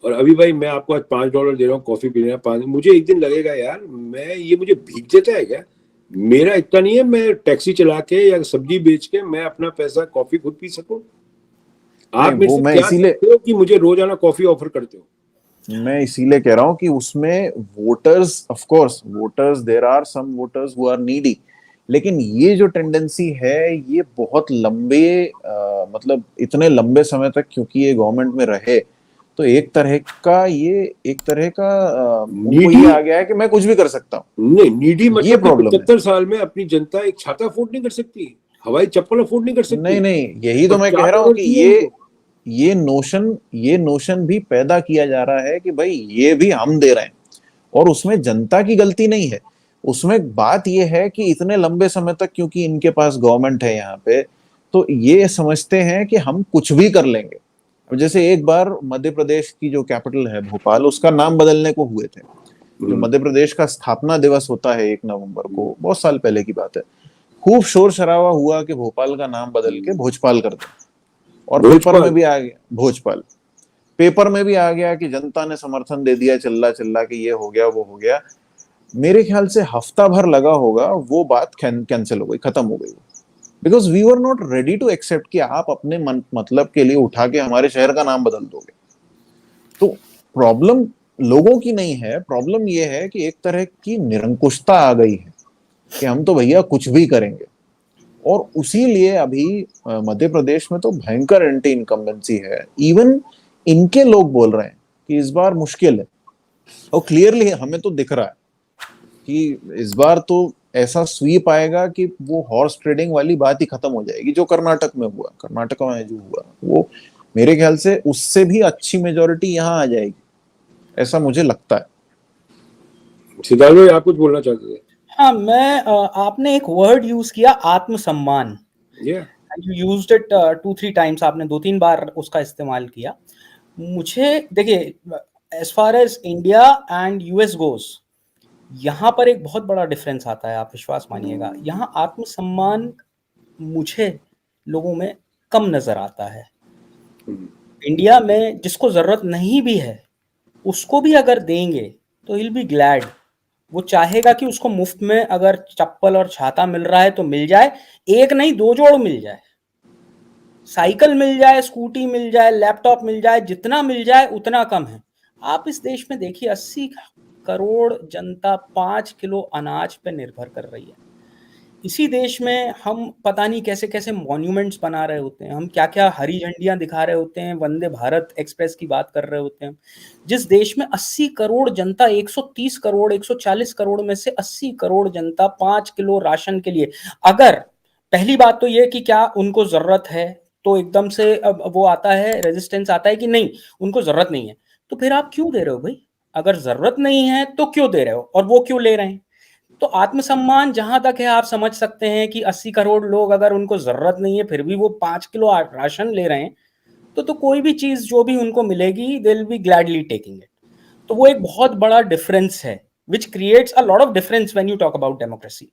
Speaker 1: और अभी भाई मैं आपको आज $5 दे रहा हूँ कॉफी पीने, मुझे एक दिन लगेगा यार मुझे भीग देता है क्या? मेरा इतना नहीं है मैं टैक्सी चला के या सब्जी बेच के मैं अपना पैसा कॉफी खुद पी सकूं। आप
Speaker 2: नहीं,
Speaker 1: मेरे
Speaker 2: वो
Speaker 1: से
Speaker 2: मैं
Speaker 1: क्या
Speaker 2: इसीलिए
Speaker 1: चाहते हो कि मुझे रोजाना कॉफी ऑफर करते हो?
Speaker 2: कह रहा हूँ कि उसमें voters, of course voters, there are some voters who are needy, लेकिन ये जो टेंडेंसी है ये बहुत लंबे मतलब इतने लंबे समय तक क्योंकि ये गवर्नमेंट में रहे, तो एक तरह का उनको
Speaker 1: नीडी
Speaker 2: ये आ गया है कि मैं कुछ भी कर सकता हूँ।
Speaker 1: नहीं, नीडी
Speaker 2: ये
Speaker 1: मतलब कि
Speaker 2: प्रॉब्लम है।
Speaker 1: 75 साल में अपनी जनता एक छाता अफोर्ड नहीं कर सकती, हवाई चप्पल अफोर्ड नहीं कर सकती,
Speaker 2: नहीं नहीं, यही तो
Speaker 1: और
Speaker 2: मैं कह रहा
Speaker 1: 4
Speaker 2: हूँ कि
Speaker 1: एनर्जी है उनको।
Speaker 2: ये नोशन भी पैदा किया जा रहा है कि भाई ये भी हम दे रहे हैं, और उसमें जनता की गलती नहीं है। उसमें बात ये है कि इतने लंबे समय तक क्योंकि इनके पास गवर्नमेंट है यहाँ पे, तो ये समझते हैं कि हम कुछ भी कर लेंगे। अब जैसे एक बार मध्य प्रदेश की जो कैपिटल है भोपाल, उसका नाम बदलने को हुए थे। जो मध्य प्रदेश का स्थापना दिवस होता है 1 नवंबर को, बहुत साल पहले की बात है, खूब शोर शराबा हुआ कि भोपाल का नाम बदल के भोजपाल कर दो, और पेपर में
Speaker 1: भोजपाल।
Speaker 2: भी आ गया भोजपाल, पेपर में भी आ गया कि जनता ने समर्थन दे दिया, चिल्ला चिल्ला कि ये हो गया वो हो गया। मेरे ख्याल से हफ्ता भर लगा होगा, वो बात कैंसिल हो गई, खत्म हो गई, because we were not ready to accept कि आप अपने मतलब के लिए उठा के हमारे शहर का नाम बदल दोगे। तो प्रॉब्लम लोगों की नहीं है, प्रॉब्लम ये है कि एक तरह की निरंकुशता आ गई है कि हम तो भैया कुछ भी करेंगे। और उसी लिए अभी मध्य प्रदेश में तो भयंकर एंटी इनकम्बेंसी है। इवन इनके लोग बोल रहे हैं कि इस बार मुश्किल है, और क्लियरली हमें तो दिख रहा है कि इस बार तो ऐसा स्वीप आएगा कि वो हॉर्स ट्रेडिंग वाली बात ही खत्म हो जाएगी। जो कर्नाटक में हुआ, कर्नाटक में जो हुआ, वो मेरे ख्याल से उससे भी अच्छी मेजोरिटी यहाँ आ जाएगी, ऐसा मुझे लगता है।
Speaker 1: सिद्धार्थ भाई आप कुछ बोलना चाहते थे?
Speaker 3: हाँ, आपने एक वर्ड यूज किया, आत्मसम्मान।
Speaker 1: Yeah.
Speaker 3: You used it 2-3 times, आपने 2-3 बार उसका इस्तेमाल किया। मुझे देखिए, as far as India and US goes, यहाँ पर एक बहुत बड़ा डिफरेंस आता है, आप विश्वास मानिएगा। यहाँ आत्मसम्मान मुझे लोगों में कम नजर आता है। इंडिया में जिसको जरूरत नहीं भी है, उसको भी अगर देंगे तो he'll be glad। वो चाहेगा कि उसको मुफ्त में अगर चप्पल और छाता मिल रहा है तो मिल जाए, एक नहीं 2 जोड़ मिल जाए, साइकिल मिल जाए, स्कूटी मिल जाए, लैपटॉप मिल जाए, जितना मिल जाए उतना कम है। आप इस देश में देखिए, 80 करोड़ जनता 5 किलो अनाज पे निर्भर कर रही है। इसी देश में हम पता नहीं कैसे कैसे मॉन्यूमेंट्स बना रहे होते हैं, हम क्या क्या हरी झंडियां दिखा रहे होते हैं, वंदे भारत एक्सप्रेस की बात कर रहे होते हैं। जिस देश में 80 करोड़ जनता, 130 करोड़ 140 करोड़ में से 80 करोड़ जनता 5 किलो राशन के लिए, अगर पहली बात तो ये कि क्या उनको जरूरत है, तो एकदम से अब वो आता है, रेजिस्टेंस आता है कि नहीं उनको जरूरत नहीं है। तो फिर आप क्यों दे रहे हो भाई? अगर जरूरत नहीं है तो क्यों दे रहे हो, और वो क्यों ले रहे हैं? तो आत्मसम्मान जहां तक है, आप समझ सकते हैं कि 80 करोड़ लोग अगर उनको जरूरत नहीं है फिर भी वो 5 किलो राशन ले रहे हैं, तो कोई भी चीज जो भी उनको मिलेगी they will be gladly taking it. तो वो एक बहुत बड़ा डिफरेंस है, which creates a lot of difference when you talk about democracy.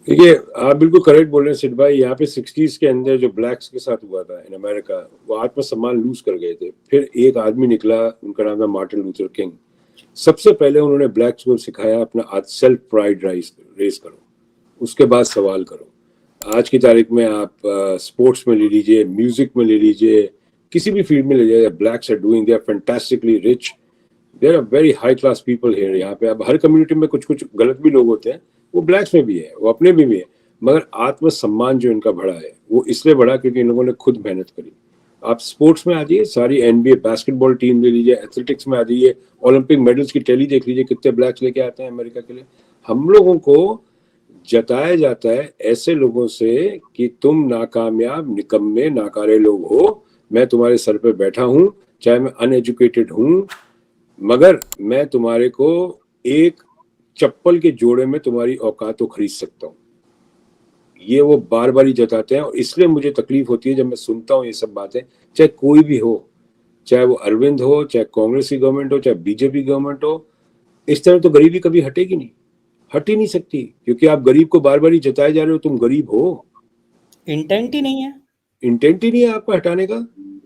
Speaker 1: देखिए आप बिल्कुल करेक्ट बोल रहे हैं सिद्ध भाई। यहाँ पे 60s के अंदर जो ब्लैक्स के साथ हुआ था इन अमेरिका, वो आत्मसम्मान लूज कर गए थे। फिर एक आदमी निकला, उनका नाम था मार्टिन लूथर किंग। सबसे पहले उन्होंने ब्लैक्स को सिखाया अपना सेल्फ प्राइड रेस करो, उसके बाद सवाल करो। आज की तारीख में आप स्पोर्ट्स में ले लीजिए, म्यूजिक में ले लीजिए, किसी भी फील्ड में ले लीजिए, blacks are doing, they are fantastically rich, there are very high class people here. यहाँ पे अब हर कम्युनिटी में कुछ कुछ गलत भी लोग होते हैं, वो ब्लैक्स में भी है, वो अपने में भी है, मगर आत्मसम्मान जो इनका बढ़ा है वो इसलिए बढ़ा क्योंकि इन लोगों ने खुद मेहनत करी। आप स्पोर्ट्स में आ जाइए, सारी एनबीए बास्केटबॉल टीम ले लीजिए, एथलेटिक्स में आ जाइए, ओलंपिक मेडल्स की टैली देख लीजिए, कितने ब्लैक्स लेके आते हैं अमेरिका के लिए। हम लोगों को जताया जाता है ऐसे लोगों से कि तुम नाकामयाब, निकम्मे, नाकारे लोग हो, मैं तुम्हारे सर पे बैठा हूं, चाहे मैं अनएजुकेटेड हूं, मगर मैं तुम्हारे को एक चप्पल के जोड़े में तुम्हारी औकात तो खरीद सकता हूँ। ये वो बार बार ही जताते हैं, और इसलिए मुझे तकलीफ होती है जब मैं सुनता हूँ ये सब बातें, चाहे कोई भी हो, चाहे वो अरविंद हो, चाहे कांग्रेस की गवर्नमेंट हो, चाहे बीजेपी गवर्नमेंट हो। इस तरह तो गरीबी कभी हटेगी नहीं, हट ही नहीं सकती, क्योंकि आप गरीब को बार बार ही जताए जा रहे हो तुम गरीब हो।
Speaker 3: इंटेंट ही नहीं है,
Speaker 1: इंटेंट ही नहीं है आपका हटाने का,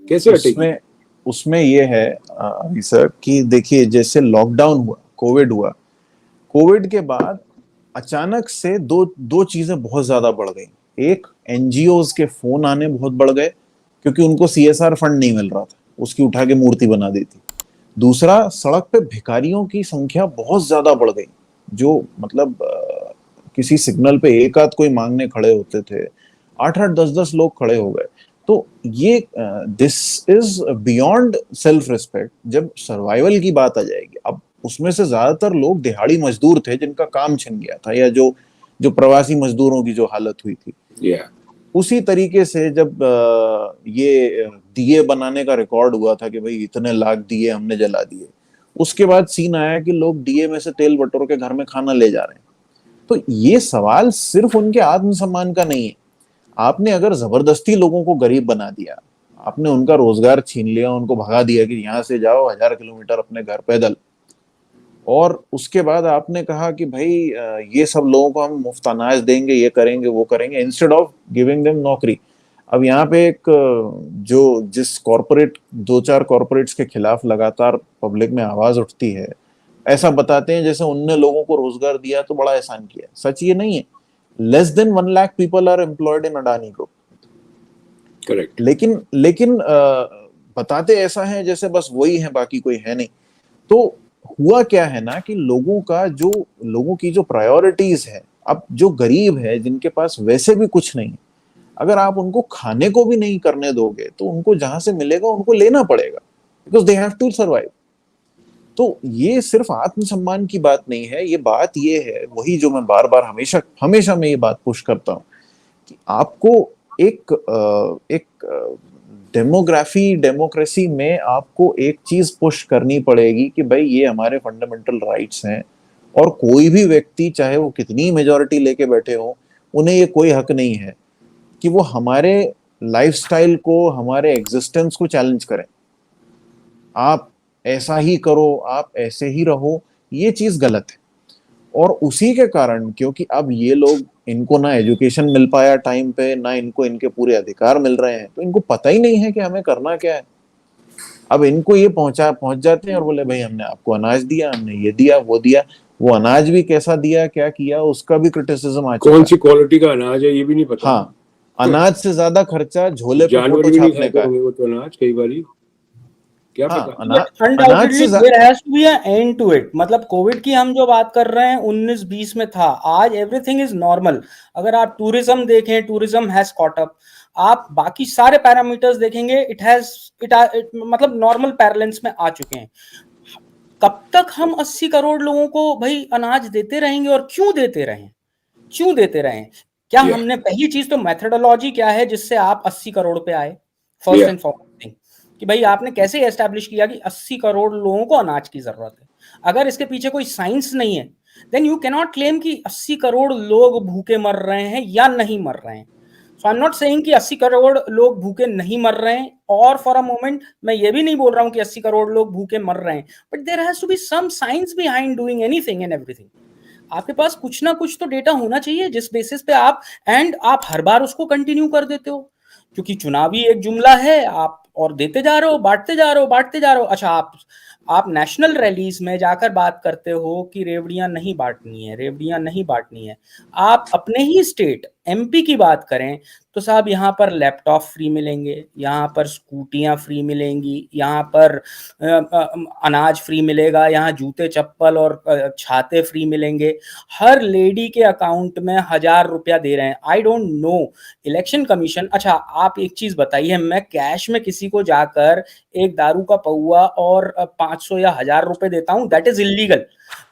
Speaker 1: कैसे हटेगी?
Speaker 2: उसमें ये है अभी सर कि देखिए, जैसे लॉकडाउन हुआ, कोविड हुआ, कोविड के बाद अचानक से दो चीजें बहुत ज्यादा बढ़ गई। एक, एनजीओज के फोन आने बहुत बढ़ गए, क्योंकि उनको सीएसआर फंड नहीं मिल रहा था, उसकी उठा के मूर्ति बना दी थी। दूसरा, सड़क पे भिखारियों की संख्या बहुत ज्यादा बढ़ गई, जो मतलब किसी सिग्नल पे एक आध कोई मांगने खड़े होते थे, 8-8 10-10 लोग खड़े हो गए। तो ये this is beyond self respect. जब सर्वाइवल की बात आ जाएगी, अब उसमें से ज्यादातर लोग दिहाड़ी मजदूर थे जिनका काम छिन गया था, या जो जो प्रवासी मजदूरों की जो हालत हुई थी।
Speaker 1: Yeah.
Speaker 2: उसी तरीके से जब ये दिए बनाने का रिकॉर्ड हुआ था कि भाई इतने लाख दिए हमने जला दिए, उसके बाद सीन आया कि लोग दिए में से तेल बटोर के घर में खाना ले जा रहे हैं। तो ये सवाल सिर्फ उनके आत्मसम्मान का नहीं है। आपने अगर जबरदस्ती लोगों को गरीब बना दिया, आपने उनका रोजगार छीन लिया, उनको भगा दिया कि यहां से जाओ 1000 किलोमीटर अपने घर पैदल, और उसके बाद आपने कहा कि भाई ये सब लोगों को हम मुफ्त अनाज देंगे, ये करेंगे वो करेंगे, इंस्टेड ऑफ गिविंग देम नौकरी। अब यहाँ पे एक जो जिस कॉरपोरेट 2-4 कॉरपोरेट्स के खिलाफ लगातार पब्लिक में आवाज उठती है, ऐसा बताते हैं जैसे उनने लोगों को रोजगार दिया तो बड़ा एहसान किया। सच ये नहीं है। Less than 1 lakh people are employed in Adani group.
Speaker 1: Correct.
Speaker 2: लेकिन बताते ऐसा है जैसे बस वही है, बाकी कोई है नहीं। तो हुआ क्या है ना कि लोगों की जो प्रायोरिटीज है, अब जो गरीब है जिनके पास वैसे भी कुछ नहीं, अगर आप उनको खाने को भी नहीं करने दोगे तो उनको जहां से मिलेगा उनको लेना पड़ेगा, because they have to survive. तो ये सिर्फ आत्मसम्मान की बात नहीं है, ये बात ये है, वही जो मैं बार बार हमेशा हमेशा मैं ये बात पुश करता हूं कि आपको एक डेमोक्रेसी में आपको एक चीज पुश करनी पड़ेगी कि भाई ये हमारे फंडामेंटल राइट्स हैं, और कोई भी व्यक्ति चाहे वो कितनी मेजॉरिटी लेके बैठे हो, उन्हें ये कोई हक नहीं है कि वो हमारे लाइफस्टाइल को, हमारे एग्जिस्टेंस को चैलेंज करें। आप ऐसा ही करो, आप ऐसे ही रहो, ये चीज गलत है। और उसी के कारण, क्योंकि अब ये लोग, इनको ना एजुकेशन मिल पाया टाइम पे, ना इनको इनके पूरे अधिकार मिल रहे हैं, तो इनको पता ही नहीं है कि हमें करना क्या है। अब इनको ये पहुंच जाते हैं और बोले भाई हमने आपको अनाज दिया, हमने ये दिया वो दिया। वो अनाज भी कैसा दिया, क्या किया, उसका भी क्रिटिसिज्म आ चुका
Speaker 1: कौन
Speaker 2: है।
Speaker 1: सी क्वालिटी का अनाज है ये भी नहीं पता।
Speaker 2: हाँ, अनाज से ज्यादा खर्चा झोले पे
Speaker 1: जानवर
Speaker 2: फोटो
Speaker 1: भी नहीं
Speaker 2: छापने
Speaker 1: खाते
Speaker 2: का।
Speaker 1: होंगे वो तो अनाज, कई बारी क्या
Speaker 2: हाँ,
Speaker 1: पता।
Speaker 3: बट
Speaker 2: अनाज
Speaker 3: अनडाउटेडली
Speaker 2: से
Speaker 3: there has to be an end to it. मतलब कोविड की हम जो बात कर रहे हैं 19-20 में था, आज एवरीथिंग इज नॉर्मल। अगर आप टूरिज्म देखें, टूरिज्म हैज कॉट अप। आप बाकी सारे पैरामीटर्स देखेंगे, मतलब नॉर्मल पैरेलेंस में आ चुके हैं। कब तक हम 80 करोड़ लोगों को भाई अनाज देते रहेंगे, और क्यों देते रहें? क्यों देते रहें? क्या
Speaker 1: Yeah.
Speaker 3: हमने, पहली चीज तो मेथोडोलॉजी क्या है जिससे आप 80 करोड़ पे आए? First
Speaker 1: Yeah.
Speaker 3: And foremost thing कि भाई आपने कैसे एस्टैब्लिश किया कि 80 करोड़ लोगों को अनाज की जरूरत है? अगर इसके पीछे कोई साइंस नहीं है, then you can not claim कि 80 करोड़ लोग भूखे मर रहे हैं या नहीं मर रहे हैं। सो आई एम नॉट सेइंग कि 80 करोड़ लोग भूखे नहीं मर रहे हैं, और फॉर अ मोमेंट मैं ये भी नहीं बोल रहा हूं कि 80 करोड़ लोग भूखे मर रहे हैं, but there has to be some science behind doing anything and everything. आपके पास कुछ ना कुछ तो डेटा होना चाहिए जिस बेसिस पे आप हर बार उसको कंटिन्यू कर देते हो, क्योंकि चुनावी एक जुमला है, आप और देते जा रहे हो, बांटते जा रहे हो, बांटते जा रहे हो। अच्छा, आप नेशनल रैलीज में जाकर बात करते हो कि रेवड़ियां नहीं बांटनी है, रेवड़ियां नहीं बांटनी है। आप अपने ही स्टेट एमपी की बात करें तो साहब यहाँ पर लैपटॉप फ्री मिलेंगे, यहाँ पर स्कूटियां फ्री मिलेंगी, यहाँ पर अनाज फ्री मिलेगा, यहाँ जूते चप्पल और छाते फ्री मिलेंगे। हर लेडी के अकाउंट में 1000 रुपया दे रहे हैं। आई डोंट नो इलेक्शन कमीशन। अच्छा, आप एक चीज बताइए, मैं कैश में किसी को जाकर एक दारू का पौआ और 500 या 1000 रुपए देता हूँ, दैट इज इलीगल,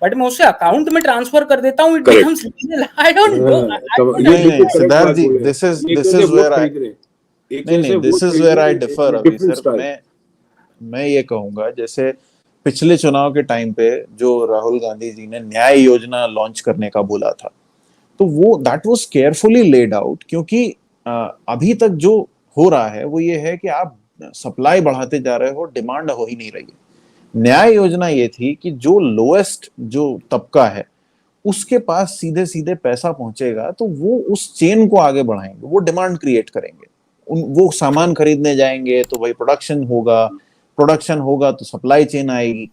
Speaker 3: बट मैं उसे अकाउंट में ट्रांसफर कर देता हूँ, it becomes legal. I don't know.
Speaker 2: नहीं Siddharth ji, this is where I this is where I differ अभी सर। मैं ये कहूंगा, जैसे पिछले चुनाव के टाइम पे जो राहुल गांधी जी ने न्याय योजना लॉन्च करने का बोला था, तो वो that was carefully laid out, क्योंकि अभी तक जो हो रहा है वो ये है कि आप सप्लाई बढ़ाते जा रहे हो, डिमांड हो ही नहीं रही है। न्याय योजना ये थी कि जो लोएस्ट जो तबका है उसके पास सीधे सीधे पैसा पहुंचेगा, तो वो उस चेन को आगे बढ़ाएंगे, वो डिमांड क्रिएट करेंगे, वो सामान खरीदने जाएंगे तो भाई प्रोडक्शन होगा तो सप्लाई चेन आएगी।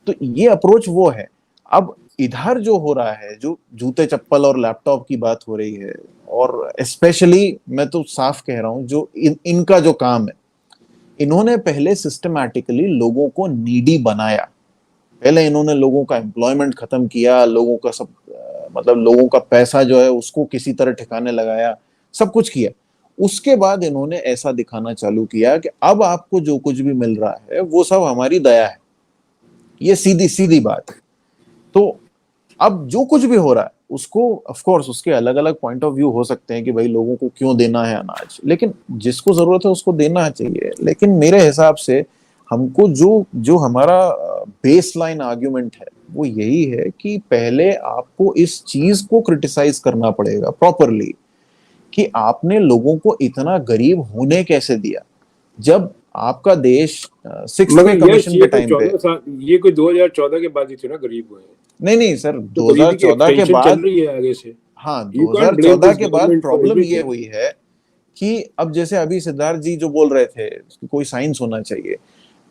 Speaker 2: तो ये अप्रोच वो है। अब इधर जो हो रहा है, जो जूते चप्पल और लैपटॉप की बात हो रही है, और स्पेशली मैं तो साफ कह रहा हूं, जो इनका जो काम है, इन्होंने पहले सिस्टमैटिकली लोगों को नीडी बनाया। पहले इन्होंने लोगों का एम्प्लॉयमेंट खत्म किया, लोगों का सब मतलब लोगों का पैसा जो है उसको किसी तरह ठिकाने लगाया, सब कुछ किया। उसके बाद इन्होंने ऐसा दिखाना चालू किया कि अब आपको जो कुछ भी मिल रहा है वो सब हमारी दया है। ये सीधी सीधी बात है। तो अब जो कुछ भी हो रहा है उसको, ऑफ कोर्स उसके अलग अलग पॉइंट ऑफ व्यू हो सकते हैं कि भाई लोगों को क्यों देना है अनाज, लेकिन जिसको जरूरत है उसको देना चाहिए। लेकिन मेरे हिसाब से हमको जो जो हमारा बेसलाइन आर्ग्यूमेंट है वो यही है कि पहले आपको इस चीज को क्रिटिसाइज करना पड़ेगा प्रॉपरली कि आपने लोगों को इतना गरीब होने कैसे दिया, जब आपका देश सिक्स पे
Speaker 1: मगर यश
Speaker 2: कमीशन
Speaker 1: ये
Speaker 2: के
Speaker 1: कोई
Speaker 2: टाइम पे।
Speaker 1: 14 साल, ये कोई 2014 के बाद ही थे ना गरीब हुए हैं।
Speaker 2: नहीं नहीं सर,
Speaker 1: तो गरीबी की
Speaker 2: 2014 के
Speaker 1: एक्सटेंशन चल
Speaker 2: बाद,
Speaker 1: रही है आगे से।
Speaker 2: हाँ
Speaker 1: यू कांट ब्लेम
Speaker 2: 2014
Speaker 1: दिस
Speaker 2: के बाद
Speaker 1: गवर्नमेंट फॉर
Speaker 2: प्रॉब्लम ये
Speaker 1: एवरीथिंग।
Speaker 2: हुई है कि अब जैसे अभी सिद्धार्थ जी जो बोल रहे थे कि कोई साइंस होना चाहिए,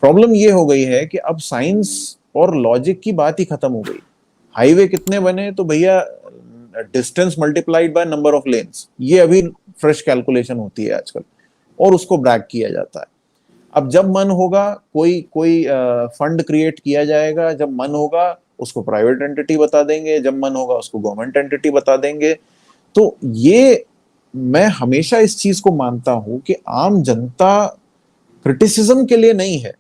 Speaker 2: प्रॉब्लम ये हो गई है कि अब साइंस और लॉजिक की बात ही खत्म हो गई। हाईवे कितने बने तो भैया distance multiplied by number of lens, ये अभी फ्रेश कैलकुलेशन होती है आजकल, और उसको ब्रैक किया जाता है। अब जब मन होगा कोई कोई फंड क्रिएट किया जाएगा, जब मन होगा उसको प्राइवेट एंटिटी बता देंगे, जब मन होगा उसको गवर्नमेंट एंटिटी बता देंगे। तो ये मैं हमेशा इस चीज को मानता हूं कि आम जनता क्रिटिसिज्म के लिए नहीं है,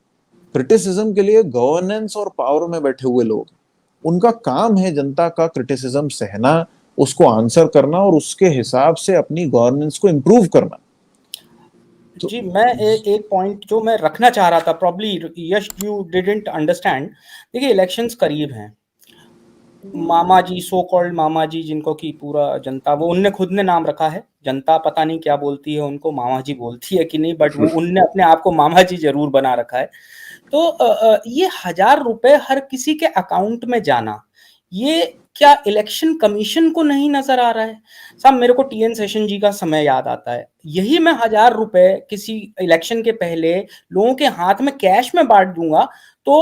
Speaker 2: क्रिटिसिज्म के लिए गवर्नेंस और पावर में बैठे हुए लोग, उनका काम है जनता का क्रिटिसिज्म सहना, उसको आंसर करना और उसके हिसाब से अपनी गवर्नेंस को इम्प्रूव करना। तो
Speaker 3: जी मैं एक पॉइंट जो मैं रखना चाह रहा था, probably Yash you didn't understand. देखिए इलेक्शंस करीब हैं, मामा जी, सो कॉल्ड मामा जी, जिनको की पूरा जनता, वो उनने खुद ने नाम रखा है, जनता पता नहीं क्या बोलती है उनको, मामा जी बोलती है कि नहीं, बट वो उनने अपने आप को मामा जी जरूर बना रखा है। तो ये 1000 रुपए हर किसी के अकाउंट में जाना, ये क्या इलेक्शन कमीशन को नहीं नजर आ रहा है? साहब मेरे को टीएन सेशन जी का समय याद आता है, यही मैं 1000 रुपए किसी इलेक्शन के पहले लोगों के हाथ में कैश में बांट दूंगा तो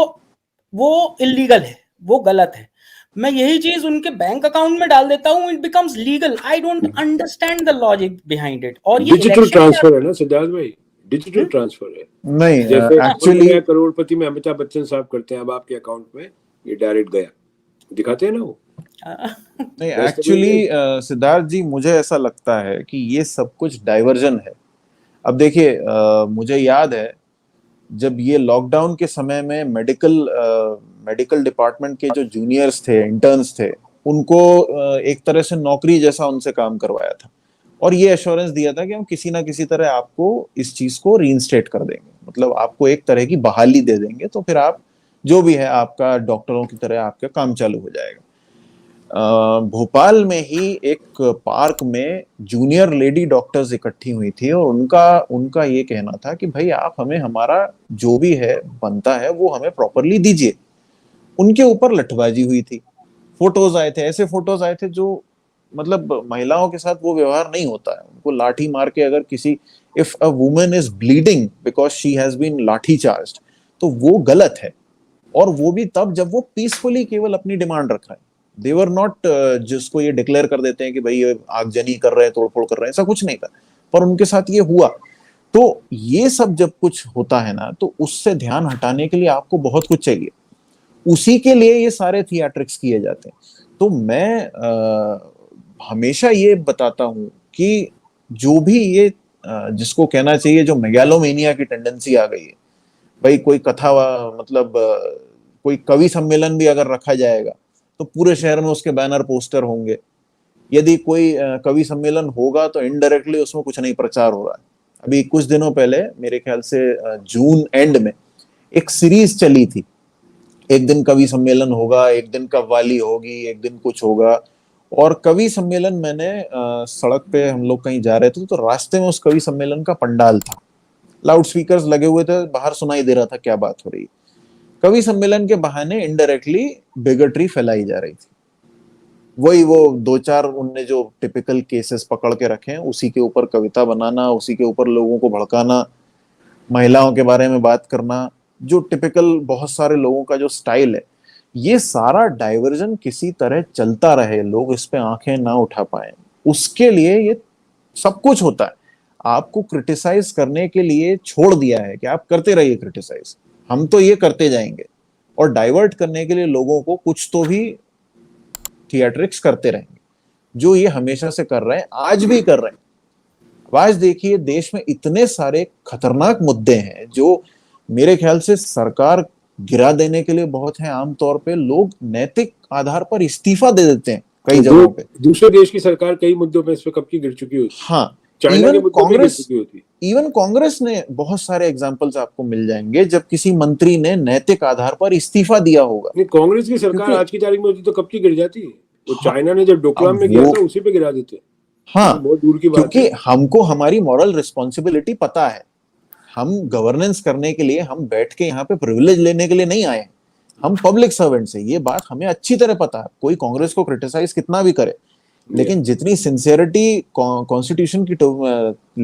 Speaker 3: वो इलीगल है, वो गलत है। मैं यही चीज उनके बैंक अकाउंट में डाल देता हूँ, it becomes legal. I don't understand the logic behind it. और ये
Speaker 1: डिजिटल
Speaker 3: इलेक्शन
Speaker 1: ट्रांसफर है ना सिद्धार्थ भाई, डिजिटल ट्रांसफर है।
Speaker 2: नहीं,
Speaker 1: जैसे
Speaker 2: एक्चुअली
Speaker 1: मैं करोड़पति में अमिताभ बच्चन साहब करते हैं, अब आपके अकाउंट में ये डायरेक्ट गया, दिखाते हैं ना वो।
Speaker 2: नहीं,
Speaker 1: वैसे में
Speaker 2: एक्चुअली
Speaker 1: ये
Speaker 2: सिद्धार्थ जी मुझे ऐसा लगता है कि ये सब कुछ डाइवर्जन है। अब देखिए मुझे याद है जब ये लॉकडाउन के समय में मेडिकल डिपार्टमेंट के जो जूनियर्स थे, इंटर्न्स थे, उनको एक तरह से नौकरी जैसा उनसे काम करवाया था, और ये एश्योरेंस दिया था कि हम किसी ना किसी तरह आपको इस चीज को रीइंस्टेट कर देंगे, मतलब आपको एक तरह की बहाली दे देंगे, तो फिर आप जो भी है आपका डॉक्टरों की तरह आपका काम चालू हो जाएगा। भोपाल में ही एक पार्क में जूनियर लेडी डॉक्टर्स इकट्ठी हुई थी, और उनका उनका ये कहना था कि भाई आप हमें हमारा जो भी है बनता है वो हमें प्रॉपरली दीजिए। उनके ऊपर लठबाजी हुई थी, फोटोज आए थे, ऐसे फोटोज आए थे जो मतलब महिलाओं के साथ वो व्यवहार नहीं होता है, उनको लाठी मार के अगर किसी, if a woman is bleeding because she has been lathi charged, तो वो गलत है। और वो भी तब जब वो पीसफुली केवल अपनी डिमांड रख रहे हैं, देवर नॉट जिसको ये डिक्लेयर कर देते हैं कि भाई ये आगजनी कर रहे हैं, तोड़फोड़ कर रहे हैं, ऐसा कुछ नहीं था, पर उनके साथ ये हुआ। तो ये सब जब कुछ होता है ना, तो उससे ध्यान हटाने के लिए आपको बहुत कुछ चाहिए, उसी के लिए ये सारे थिएट्रिक्स किए जाते हैं। तो मैं हमेशा ये बताता हूं कि जो भी ये जिसको कहना चाहिए जो मेगालोमेनिया की टेंडेंसी आ गई है, भाई कोई कथा मतलब कोई कवि सम्मेलन भी अगर रखा जाएगा तो पूरे शहर में उसके बैनर पोस्टर होंगे। यदि कोई कवि सम्मेलन होगा तो इनडायरेक्टली उसमें कुछ नहीं प्रचार हो रहा है। अभी कुछ दिनों पहले मेरे ख्याल से जून एंड में एक सीरीज चली थी, एक दिन कवि सम्मेलन होगा, एक दिन कव्वाली होगी, एक दिन कुछ होगा। और कवि सम्मेलन मैंने सड़क पे हम लोग कहीं जा रहे थे तो रास्ते में उस कवि सम्मेलन का पंडाल था, लाउड स्पीकर्स लगे हुए थे, बाहर सुनाई दे रहा था क्या बात हो रही है। कवि सम्मेलन के बहाने इनडायरेक्टली बिगटरी फैलाई जा रही थी। वही वो दो चार उनने जो टिपिकल केसेस पकड़ के रखे हैं उसी के ऊपर कविता बनाना, उसी के ऊपर लोगों को भड़काना, महिलाओं के बारे में बात करना, जो टिपिकल बहुत सारे लोगों का जो स्टाइल है। ये सारा डाइवर्जन किसी तरह चलता रहे, लोग इस पे आंखें ना उठा पाए, उसके लिए ये सब कुछ होता है। आपको क्रिटिसाइज करने के लिए छोड़ दिया है कि आप करते रहिए क्रिटिसाइज, हम तो ये करते जाएंगे, और डाइवर्ट करने के लिए लोगों को कुछ तो भी थिएट्रिक्स करते रहेंगे, जो ये हमेशा से कर रहे हैं, आज भी कर रहे हैं। अब आज देखिए देश में इतने सारे खतरनाक मुद्दे हैं जो मेरे ख्याल से सरकार गिरा देने के लिए बहुत है। आमतौर पे लोग नैतिक आधार पर इस्तीफा दे देते हैं कई जगहों पे।
Speaker 1: दूसरे देश की सरकार कई मुद्दों पे इस पे कब की गिर चुकी होती,
Speaker 2: हाँ,
Speaker 1: चाइना के मुद्दे पे गिर चुकी होती।
Speaker 2: इवन कांग्रेस ने बहुत सारे एग्जांपल्स आपको मिल जाएंगे जब किसी मंत्री ने नैतिक आधार पर इस्तीफा दिया होगा।
Speaker 1: नहीं, कांग्रेस की सरकार आज की तारीख में होती तो कब की गिर जाती है। वो चाइना ने जब डोकलाम में किया था उसी पे गिरा देते।
Speaker 2: हाँ,
Speaker 1: बहुत दूर की बात
Speaker 2: क्योंकि
Speaker 1: है।
Speaker 2: हमको हमारी मॉरल रिस्पॉन्सिबिलिटी पता है। हम गवर्नेंस करने के लिए, हम बैठ के यहाँ पे प्रिविलेज लेने के लिए नहीं आए, हम पब्लिक सर्वेंट्स हैं, ये बात हमें अच्छी तरह पता है। कोई कांग्रेस को क्रिटिसाइज कितना भी करे, लेकिन जितनी सिंसियरिटी कॉन्स्टिट्यूशन की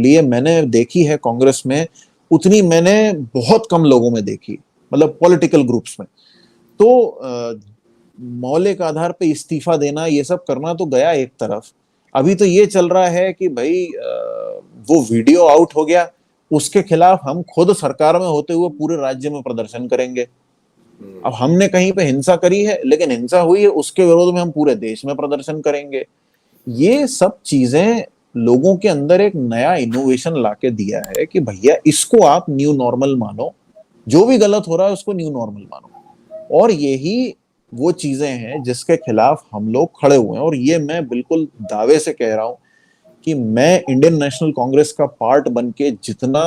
Speaker 2: लिए मैंने देखी है कांग्रेस में, उतनी मैंने बहुत कम लोगों में देखी, मतलब पॉलिटिकल ग्रुप्स में। तो मौलिक आधार पे इस्तीफा देना, ये सब करना तो गया एक तरफ। अभी तो ये चल रहा है कि भाई वो वीडियो आउट हो गया, उसके खिलाफ हम खुद सरकार में होते हुए पूरे राज्य में प्रदर्शन करेंगे। अब हमने कहीं पे हिंसा करी है, लेकिन हिंसा हुई है, उसके विरोध में हम पूरे देश में प्रदर्शन करेंगे। ये सब चीजें लोगों के अंदर एक नया इनोवेशन लाके दिया है कि भैया इसको आप न्यू नॉर्मल मानो, जो भी गलत हो रहा है उसको न्यू नॉर्मल मानो। और यही वो चीजें हैं जिसके खिलाफ हम लोग खड़े हुए हैं। और ये मैं बिल्कुल दावे से कह रहा हूं कि मैं इंडियन नेशनल कांग्रेस का पार्ट बनके जितना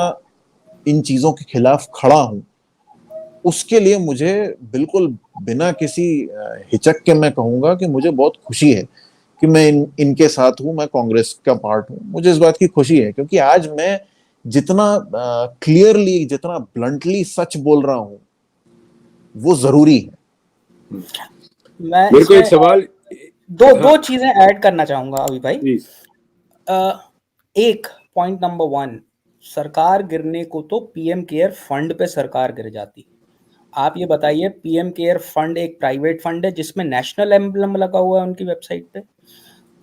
Speaker 2: इन चीजों के खिलाफ खड़ा हूं, उसके लिए मुझे बिल्कुल बिना किसी हिचक के मैं कहूंगा कि मुझे बहुत खुशी है कि मैं इनके साथ हूं, मैं कांग्रेस का पार्ट हूं। मुझे इस बात की खुशी है क्योंकि आज मैं जितना क्लियरली, जितना ब्लंटली सच बोल रहा हूं, वो जरूरी है।
Speaker 3: मैं
Speaker 1: मेरे को एक सवाल,
Speaker 3: दो चीजें ऐड करना चाहूंगा अभी भाई। एक पॉइंट नंबर 1, सरकार गिरने को तो पीएम केयर फंड पे सरकार गिर जाती। आप ये बताइए, पीएम केयर फंड एक प्राइवेट फंड है जिसमें नेशनल एम्बलम लगा हुआ है उनकी वेबसाइट पे।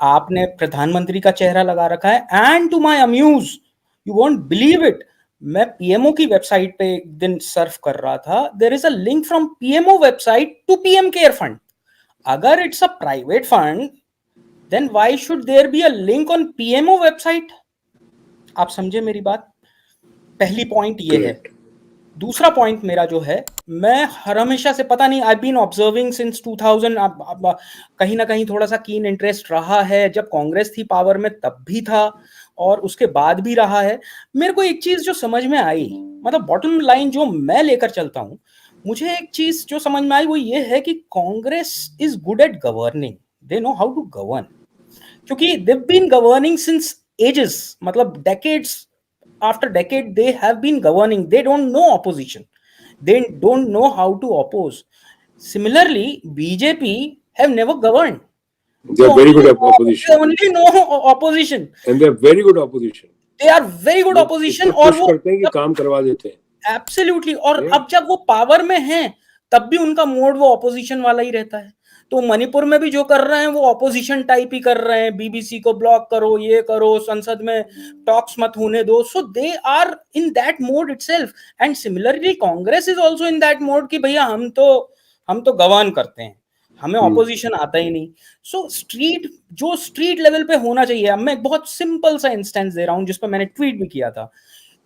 Speaker 3: आपने प्रधानमंत्री का चेहरा लगा रखा है, and to my amuse you won't believe it, मैं पीएमओ की वेबसाइट पे एक दिन सर्फ कर रहा था, there is a link from PMO website to PM care fund. अगर it's a private fund, then why should there be a link on PMO website? आप समझे मेरी बात? पहली पॉइंट ये है। दूसरा पॉइंट मेरा जो है, मैं हर हमेशा से, पता नहीं, आई बीन ऑब्जर्विंग सिंस 2000, कहीं ना कहीं थोड़ा सा कीन इंटरेस्ट रहा है। जब कांग्रेस थी पावर में तब भी था और उसके बाद भी रहा है। मेरे को एक चीज जो समझ में आई, मतलब बॉटम लाइन जो मैं लेकर चलता हूं, मुझे एक चीज जो समझ में आई वो ये है कि Congress is good at governing, they know how to govern, क्योंकि they been governing since ages, मतलब decades after decade they have been governing. They don't know opposition, they don't know how to oppose. Similarly, BJP have never governed.
Speaker 1: they are very good at opposition.
Speaker 3: They only know opposition,
Speaker 1: and they are very good opposition.
Speaker 3: they are very good opposition.
Speaker 1: और वो करते हैं कि काम करवा देते हैं।
Speaker 3: Absolutely. और अब जब वो पावर में हैं तब भी उनका मोड वो ऑपोजिशन वाला ही रहता है। तो मणिपुर में भी जो कर रहे हैं वो ऑपोजिशन टाइप ही कर रहे हैं, बीबीसी को ब्लॉक करो, ये करो, संसद में टॉक्स मत होने दो। So they are in that mode itself. And similarly Congress is also in that mode कि भैया हम तो गवर्न करते हैं, हमें ऑपोजिशन आता ही नहीं। सो स्ट्रीट लेवल पे होना चाहिए। अब मैं एक बहुत सिंपल सा इंस्टेंस दे रहा हूं जिस पर मैंने ट्वीट भी किया था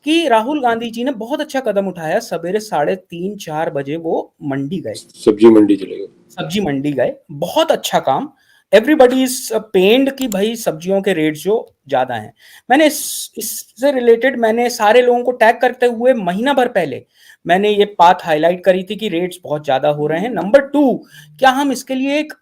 Speaker 3: कि राहुल गांधी जी ने बहुत अच्छा कदम उठाया। सवेरे 3:30-4 बजे वो मंडी गए, सब्जी मंडी गए, बहुत अच्छा काम। एवरीबडी इज पेन्ड कि भाई सब्जियों के रेट जो ज्यादा हैं। मैंने इससे रिलेटेड मैंने सारे लोगों को टैग करते हुए महीना भर पहले मैंने ये बात हाईलाइट करी थी कि रेट्स बहुत ज्यादा हो रहे हैं। नंबर 2, क्या हम इसके लिए एक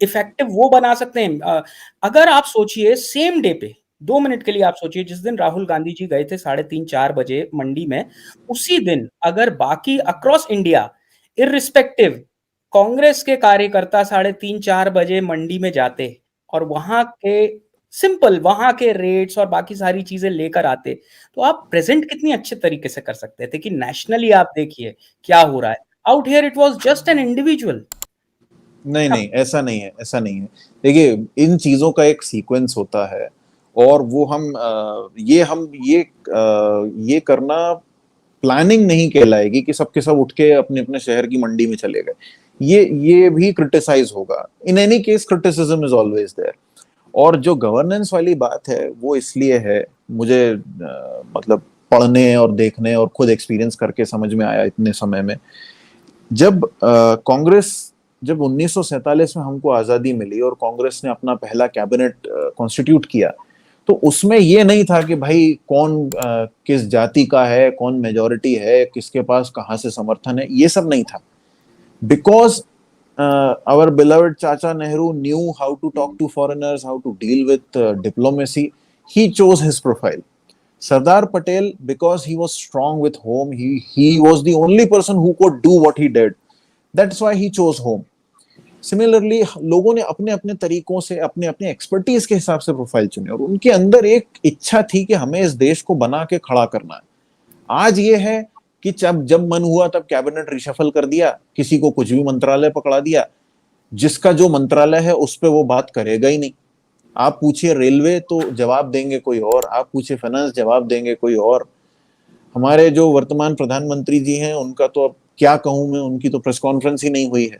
Speaker 3: इफेक्टिव वो बना सकते हैं? अगर आप सोचिए सेम डे पे 2 मिनट के लिए आप सोचिए, जिस दिन राहुल गांधी जी गए थे 3:30-4 बजे मंडी में, उसी दिन अगर बाकी अक्रॉस इंडिया इररिस्पेक्टिव कांग्रेस के कार्यकर्ता 3:30-4 बजे मंडी में जाते और वहां के रेट्स और बाकी सारी चीजें लेकर आते, तो आप प्रेजेंट कितनी अच्छे तरीके से कर सकते थे कि नेशनली आप देखिए क्या हो रहा है। Out here it was just an individual,
Speaker 2: नहीं नहीं, ऐसा नहीं है, ऐसा नहीं है। देखिए, इन चीजों का एक सीक्वेंस होता है, और वो ये करना प्लानिंग नहीं कहलाएगी कि सबके सब उठ के अपने अपने शहर की मंडी में चले गए। ये भी क्रिटिसाइज होगा। In any case criticism is always there. और जो गवर्नेंस वाली बात है वो इसलिए है, मुझे मतलब पढ़ने और देखने और खुद एक्सपीरियंस करके समझ में आया इतने समय में। जब कांग्रेस, जब 1947 में हमको आजादी मिली और कांग्रेस ने अपना पहला कैबिनेट कॉन्स्टिट्यूट किया, तो उसमें ये नहीं था कि भाई कौन किस जाति का है, कौन मेजॉरिटी है, किसके पास कहाँ से समर्थन है, ये सब नहीं था। Because our beloved Chacha Nehru knew how to talk to foreigners, how to deal with diplomacy. He chose his profile. Sardar Patel, because he was strong with home, he was the only person who could do what he did. That's why he chose home. Similarly, लोगों ने अपने अपने तरीकों से, अपने अपने expertise के हिसाब से प्रोफाइल चुने, और उनके अंदर एक इच्छा थी कि हमें इस देश को बना के खड़ा करना है। आज ये है कि जब मन हुआ तब कैबिनेट रिशफल कर दिया, किसी को कुछ भी मंत्रालय पकड़ा दिया, जिसका जो मंत्रालय है उस पे वो बात करेगा ही नहीं। आप पूछिए रेलवे तो जवाब देंगे कोई और, आप पूछिए फाइनेंस जवाब देंगे कोई और। हमारे जो वर्तमान प्रधानमंत्री जी हैं उनका तो अब क्या कहूं मैं, उनकी तो प्रेस कॉन्फ्रेंस ही नहीं हुई है।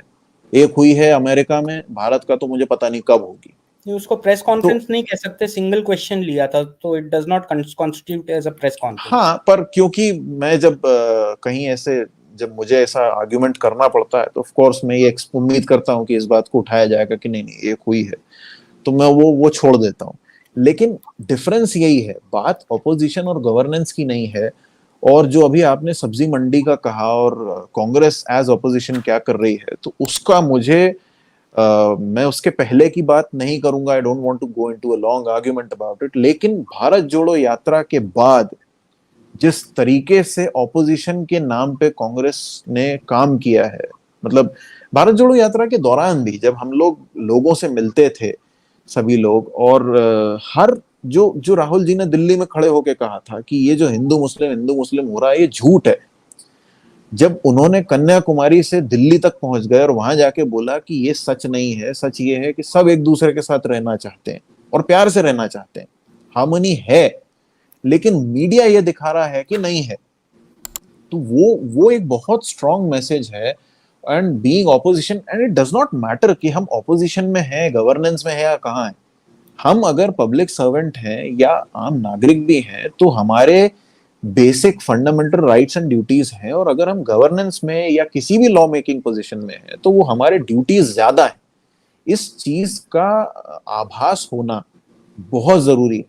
Speaker 2: एक हुई है अमेरिका में, भारत का तो मुझे पता नहीं कब होगी।
Speaker 3: उसको प्रेस कॉन्फ्रेंस नहीं कह सकते, सिंगल क्वेश्चन लिया था, तो it does not constitute as a press conference.
Speaker 2: हाँ, पर क्योंकि मैं जब कहीं ऐसे, जब मुझे ऐसा आर्ग्यूमेंट करना पड़ता है तो ऑफ कोर्स मैं ये उम्मीद करता हूँ कि इस बात को उठाया जाएगा कि नहीं नहीं एक हुई है, तो मैं वो छोड़ देता हूँ। लेकिन डिफरेंस यही है, बात ऑपोजिशन और गवर्नेंस की नहीं है। और जो अभी आपने सब्जी मंडी का कहा और कांग्रेस एज ऑपोजिशन क्या कर रही है, तो उसका मुझे मैं उसके पहले की बात नहीं करूंगा। I don't want to go into a long argument about it. लेकिन भारत जोड़ो यात्रा के बाद जिस तरीके से ऑपोजिशन के नाम पे कांग्रेस ने काम किया है, मतलब भारत जोड़ो यात्रा के दौरान भी जब हम लोगों से मिलते थे सभी लोग, और हर जो राहुल जी ने दिल्ली में खड़े होके कहा था कि ये जो हिंदू मुस्लिम हो रहा है ये झूठ है, जब उन्होंने कन्याकुमारी से दिल्ली तक पहुंच गए और वहां जाके बोला कि ये सच नहीं है, सच ये है कि सब एक दूसरे के साथ रहना चाहते हैं और प्यार से रहना चाहते हैं, हार्मनी है, लेकिन मीडिया ये दिखा रहा है कि नहीं है, तो वो एक बहुत स्ट्रॉन्ग मैसेज है। And being opposition, and it does not matter कि हम ऑपोजिशन में हैं, गवर्नेंस में है या कहाँ है, हम अगर पब्लिक सर्वेंट हैं या आम नागरिक भी हैं तो हमारे basic fundamental rights and duties हैं, और अगर हम गवर्नेंस में या किसी भी लॉ मेकिंग पोजीशन में हैं तो वो हमारे ड्यूटीज ज्यादा है। इस चीज का आभास होना बहुत जरूरी है,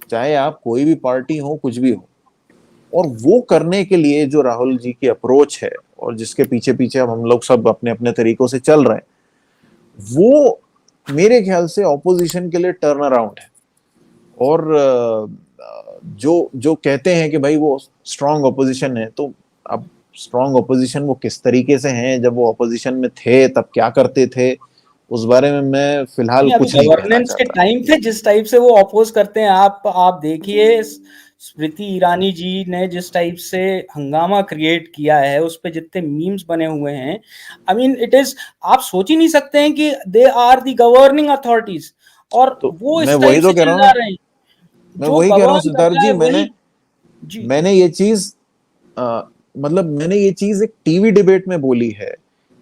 Speaker 2: चाहे आप कोई भी पार्टी हो, कुछ भी हो। और वो करने के लिए जो राहुल जी की अप्रोच है और जिसके पीछे पीछे अब हम लोग सब अपने अपने तरीकों से चल रहे हैं, वो मेरे ख्याल से ऑपोजिशन के लिए टर्न अराउंड है। और जो कहते हैं कि भाई वो स्ट्रांग ऑपोजिशन है, तो अब स्ट्रांग ऑपोजिशन वो किस तरीके से हैं, जब वो ऑपोजिशन में थे तब क्या करते थे, उस बारे में मैं फिलहाल कुछ नहीं कहना
Speaker 3: गवर्नेंस के
Speaker 2: चाहता।
Speaker 3: टाइम पे जिस टाइप से वो अपोज करते हैं, आप देखिए स्मृति ईरानी जी ने जिस टाइप से हंगामा क्रिएट किया है, उस पे जितने मीम्स बने हुए हैं, आई मीन इट इज, आप सोच ही नहीं सकते हैं कि they are the governing authorities, और
Speaker 2: तो
Speaker 3: वो
Speaker 2: मैं
Speaker 3: इस
Speaker 2: वही
Speaker 3: टाइप
Speaker 2: तो
Speaker 3: से
Speaker 2: कह रहा हूँ
Speaker 3: चिल्ला
Speaker 2: ना,
Speaker 3: रहे हैं।
Speaker 2: मैं
Speaker 3: जो
Speaker 2: वही कह रहा हूँ
Speaker 3: गवर्न कर
Speaker 2: सिद्धार्थ
Speaker 3: रहा
Speaker 2: जी,
Speaker 3: है वही जी।
Speaker 2: मैंने ये चीज एक टीवी डिबेट में बोली है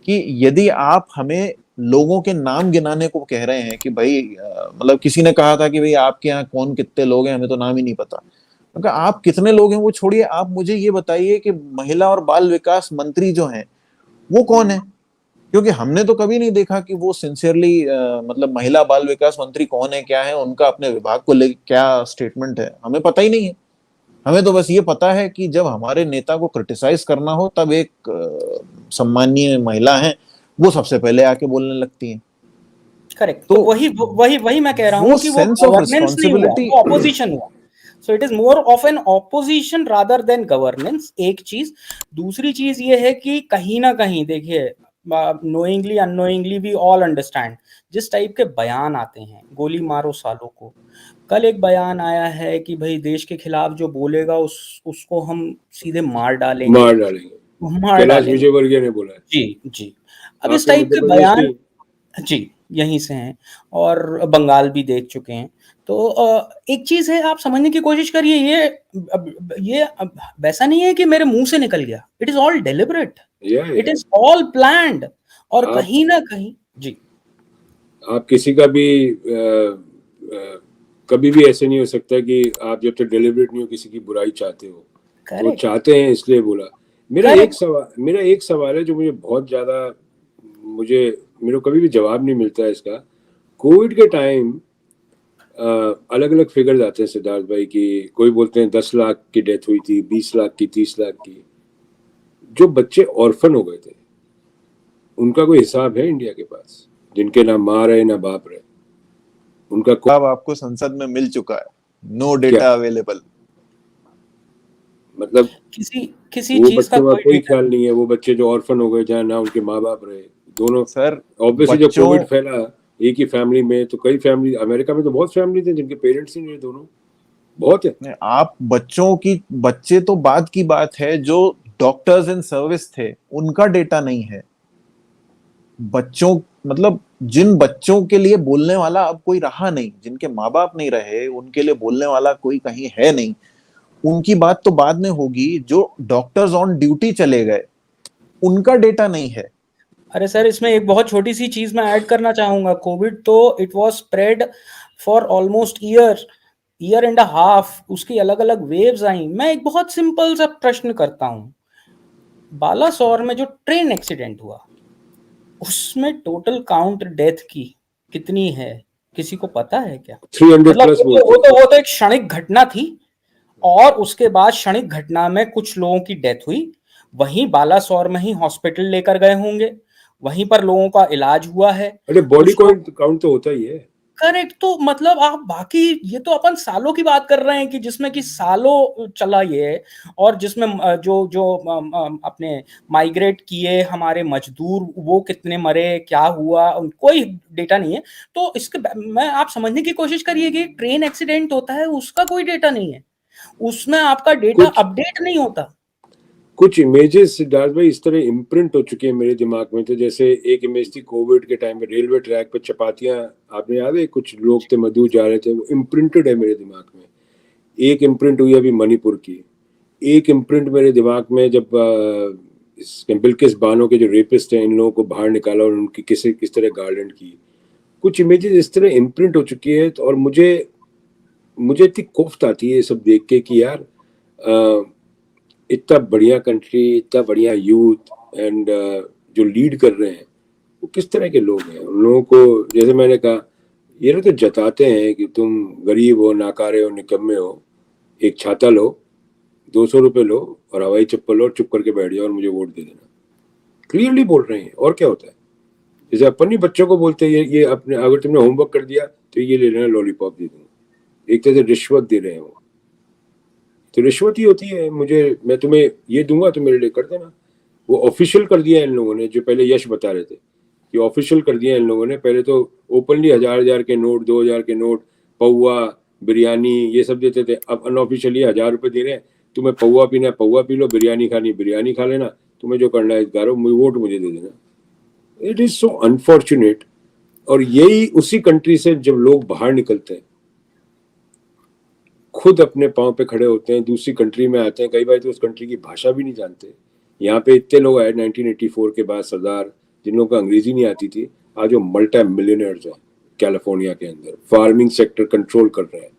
Speaker 2: कि यदि आप हमें लोगों के नाम गिनाने को कह रहे हैं कि भाई मतलब किसी ने कहा था कि भाई आपके यहाँ कौन कितने लोग हैं, हमें तो नाम ही नहीं पता। तो आप कितने लोग हैं वो छोड़िए, आप मुझे ये बताइए कि महिला और बाल विकास मंत्री जो हैं वो कौन है, क्योंकि हमने तो कभी नहीं देखा कि वो सिंसियरली मतलब महिला बाल विकास मंत्री कौन है, क्या है उनका, अपने विभाग को लेकर क्या स्टेटमेंट है, हमें पता ही नहीं है। हमें तो बस ये पता है कि जब हमारे नेता को क्रिटिसाइज करना हो तब एक सम्मानीय महिला है वो सबसे पहले आके बोलने लगती हैं।
Speaker 3: करेक्ट, तो वही मैं कह रहा हूँ कि वो
Speaker 2: सेंस ऑफ
Speaker 3: गवर्नेंस नहीं हुआ,
Speaker 2: रिस्पॉन्सिबिलिटी,
Speaker 3: वो ऑपोजिशन हुआ। सो it is more of an opposition rather than governance, एक चीज। दूसरी चीज ये है कि कहीं ना कहीं देखिए, knowingly unknowingly we all understand, जिस टाइप के बयान आते हैं, गोली मारो सालों को। कल एक बयान आया है कि भाई देश के खिलाफ जो बोलेगा उसको हम सीधे मार डालेंगे।
Speaker 1: कैलाश विजयवर्गीय ने बोला है।
Speaker 3: जी जी। अब इस
Speaker 1: आपके
Speaker 3: टाइप
Speaker 1: मध्य
Speaker 3: के
Speaker 1: प्रदेश
Speaker 3: बयान,
Speaker 1: की
Speaker 3: जी, यहीं से हैं और बंगाल भी देख चुके हैं। तो एक चीज़ है, आप समझने की कोशिश करिए, ये वैसा नहीं है कि मेरे मुँह से निकल गया। It is all deliberate, it
Speaker 1: या
Speaker 3: इज़ ऑल प्लान्ड और
Speaker 1: आप
Speaker 3: कहीं न कहीं जी,
Speaker 1: आप किसी का भी कभी भी ऐसे नहीं हो सकता कि आप जब तक डेलिबरेट नहीं हो किसी की बुराई चाहते हो। वो
Speaker 3: करेक्ट,
Speaker 1: चाहते हैं इसलिए बोला।
Speaker 3: करेक्ट।
Speaker 1: मेरा एक सवाल है जो मुझे बहुत ज़्यादा मुझे मेरे को कभी भी जवाब नहीं मिलता है इसका। कोविड के टाइम अलग अलग फिगर्स आते हैं सिद्धार्थ भाई की। कोई बोलते हैं 10 लाख की डेथ हुई थी, 20 लाख की, 30 लाख की। जो बच्चे ऑर्फन हो गए थे उनका कोई हिसाब है इंडिया के पास, जिनके ना माँ रहे ना बाप रहे? उनका
Speaker 2: अब आपको संसद में मिल चुका है, नो
Speaker 1: क्या
Speaker 2: डेटा अवेलेबल।
Speaker 1: मतलब?
Speaker 3: किसी किसी
Speaker 1: वो
Speaker 3: चीज़ का
Speaker 1: बच्चों का
Speaker 3: कोई
Speaker 1: कोई
Speaker 3: डेटा
Speaker 1: ख्याल
Speaker 3: नहीं।
Speaker 1: नहीं है, वो बच्चे जो ऑर्फन हो गए जहाँ ना उनके माँ बाप रहे, दोनों।
Speaker 2: सर
Speaker 1: ऑब्वियसली जब
Speaker 2: बच्चों
Speaker 1: कोविड फैला एक ही फैमिली में, तो कई फैमिली, अमेरिका में तो बहुत फैमिली थे जिनके पेरेंट्स ही नहीं रहे, दोनों बहुत है।
Speaker 2: ने आप बच्चों की, बच्चे तो बाद की बात है, जो डॉक्टर्स इन सर्विस थे उनका डेटा नहीं है। बच्चों, मतलब जिन बच्चों के लिए बोलने वाला अब कोई रहा नहीं, जिनके माँ बाप नहीं रहे, उनके लिए बोलने वाला कोई कहीं है नहीं, उनकी बात तो बाद में होगी। जो डॉक्टर्स ऑन ड्यूटी चले गए उनका डेटा नहीं है।
Speaker 3: अरे सर, इसमें एक बहुत छोटी-सी चीज़ मैं ऐड करना चाहूँगा। कोविड तो it was spread for almost year and a half, उसकी अलग-अलग वेव्स आई। मैं एक बहुत सिंपल सा प्रश्न करता हूँ। बालासोर में जो ट्रेन एक्सीडेंट हुआ, उसमें टोटल काउंट डेथ की कितनी है? किसी को पता है क्या?
Speaker 1: 300
Speaker 3: मतलब
Speaker 1: प्लस बोलते हैं।
Speaker 3: वो तो एक क्षणिक घटना थी और उसके बाद क्षणिक घटना में कुछ लोगों की डेथ हुई। वहीं बालासोर में ही हॉस्पिटल लेकर गए होंगे, वहीं पर लोगों का इलाज हुआ है।
Speaker 1: अरे बॉडी
Speaker 3: कुछ लोग
Speaker 1: काउंट तो होता ही है।
Speaker 3: करेक्ट, तो मतलब आप बाकी, ये तो अपन सालों की बात कर रहे हैं कि जिसमें कि सालों चला ये, और जिसमें जो जो अपने माइग्रेट किए हमारे मजदूर, वो कितने मरे, क्या हुआ, कोई डेटा नहीं है। तो मैं, आप समझने की कोशिश करिए कि ट्रेन एक्सीडेंट होता है, उसका कोई डेटा नहीं है, उसमें आपका डेटा
Speaker 1: कुछ
Speaker 3: अपडेट नहीं होता।
Speaker 1: कुछ इमेजेस सिद्धार्थ भाई इस तरह इम्प्रिंट हो चुकी है मेरे दिमाग में। तो जैसे एक इमेज थी कोविड के टाइम में, रेलवे ट्रैक पे चपातियां, आपने याद है कुछ लोग थे मजदूर जा रहे थे, वो इम्प्रिंटेड है मेरे दिमाग में। एक इम्प्रिंट हुई अभी मणिपुर की। एक इम्प्रिंट मेरे दिमाग में जब बिल्किस बानो के जो रेपिस्ट हैं इन लोगों को बाहर निकाला और उनकी किस तरह गार्डन की। कुछ इमेजेस इस तरह इम्प्रिंट हो चुकी है। तो और मुझे मुझे इतनी कोफ्त आती है ये सब देख के कि यार इतना बढ़िया कंट्री, इतना बढ़िया यूथ एंड जो लीड कर रहे हैं वो किस तरह के लोग हैं। उन लोगों को, जैसे मैंने कहा, ये लोग तो जताते हैं कि तुम गरीब हो, नाकारे हो, निकम्मे हो, एक छाता लो, 200 रुपये लो और हवाई चप्पल लो और चुप करके बैठ जाओ और मुझे वोट दे देना। क्लियरली बोल रहे हैं। और क्या होता है? जैसे अपन ही बच्चों को बोलते हैं ये अपने, अगर तुमने होमवर्क कर दिया तो ये ले लेना, लॉलीपॉप दे दूंगा। एक तरह से रिश्वत दे रहे हैं वो। तो रिश्वत ही होती है। मैं तुम्हें ये दूंगा तो मेरे लिए कर देना। वो ऑफिशियल कर दिया इन लोगों ने, जो पहले यश बता रहे थे कि ऑफिशियल कर दिया इन लोगों ने। पहले तो ओपनली 1000 के नोट, 2000 के नोट, पौवा, बिरयानी, ये सब देते थे। अब अनऑफिशियली 1000 रुपये दे रहे हैं। तुम्हें पौवा पीना है पौवा पी लो, बिरयानी खानी बिरयानी खा लेना, तुम्हें जो करना है करो, वोट मुझे दे देना। It is so unfortunate. और यही उसी कंट्री से जब लोग बाहर निकलते हैं, खुद अपने पाँव पे खड़े होते हैं, दूसरी कंट्री में आते हैं, कई बार तो उस कंट्री की भाषा भी नहीं जानते। यहाँ पे इतने लोग आए 1984 के बाद सरदार, जिन लोगों को अंग्रेजी नहीं आती थी, आज वो मल्टी मिलियनर्स हैं कैलिफोर्निया के अंदर, फार्मिंग सेक्टर कंट्रोल कर रहे हैं।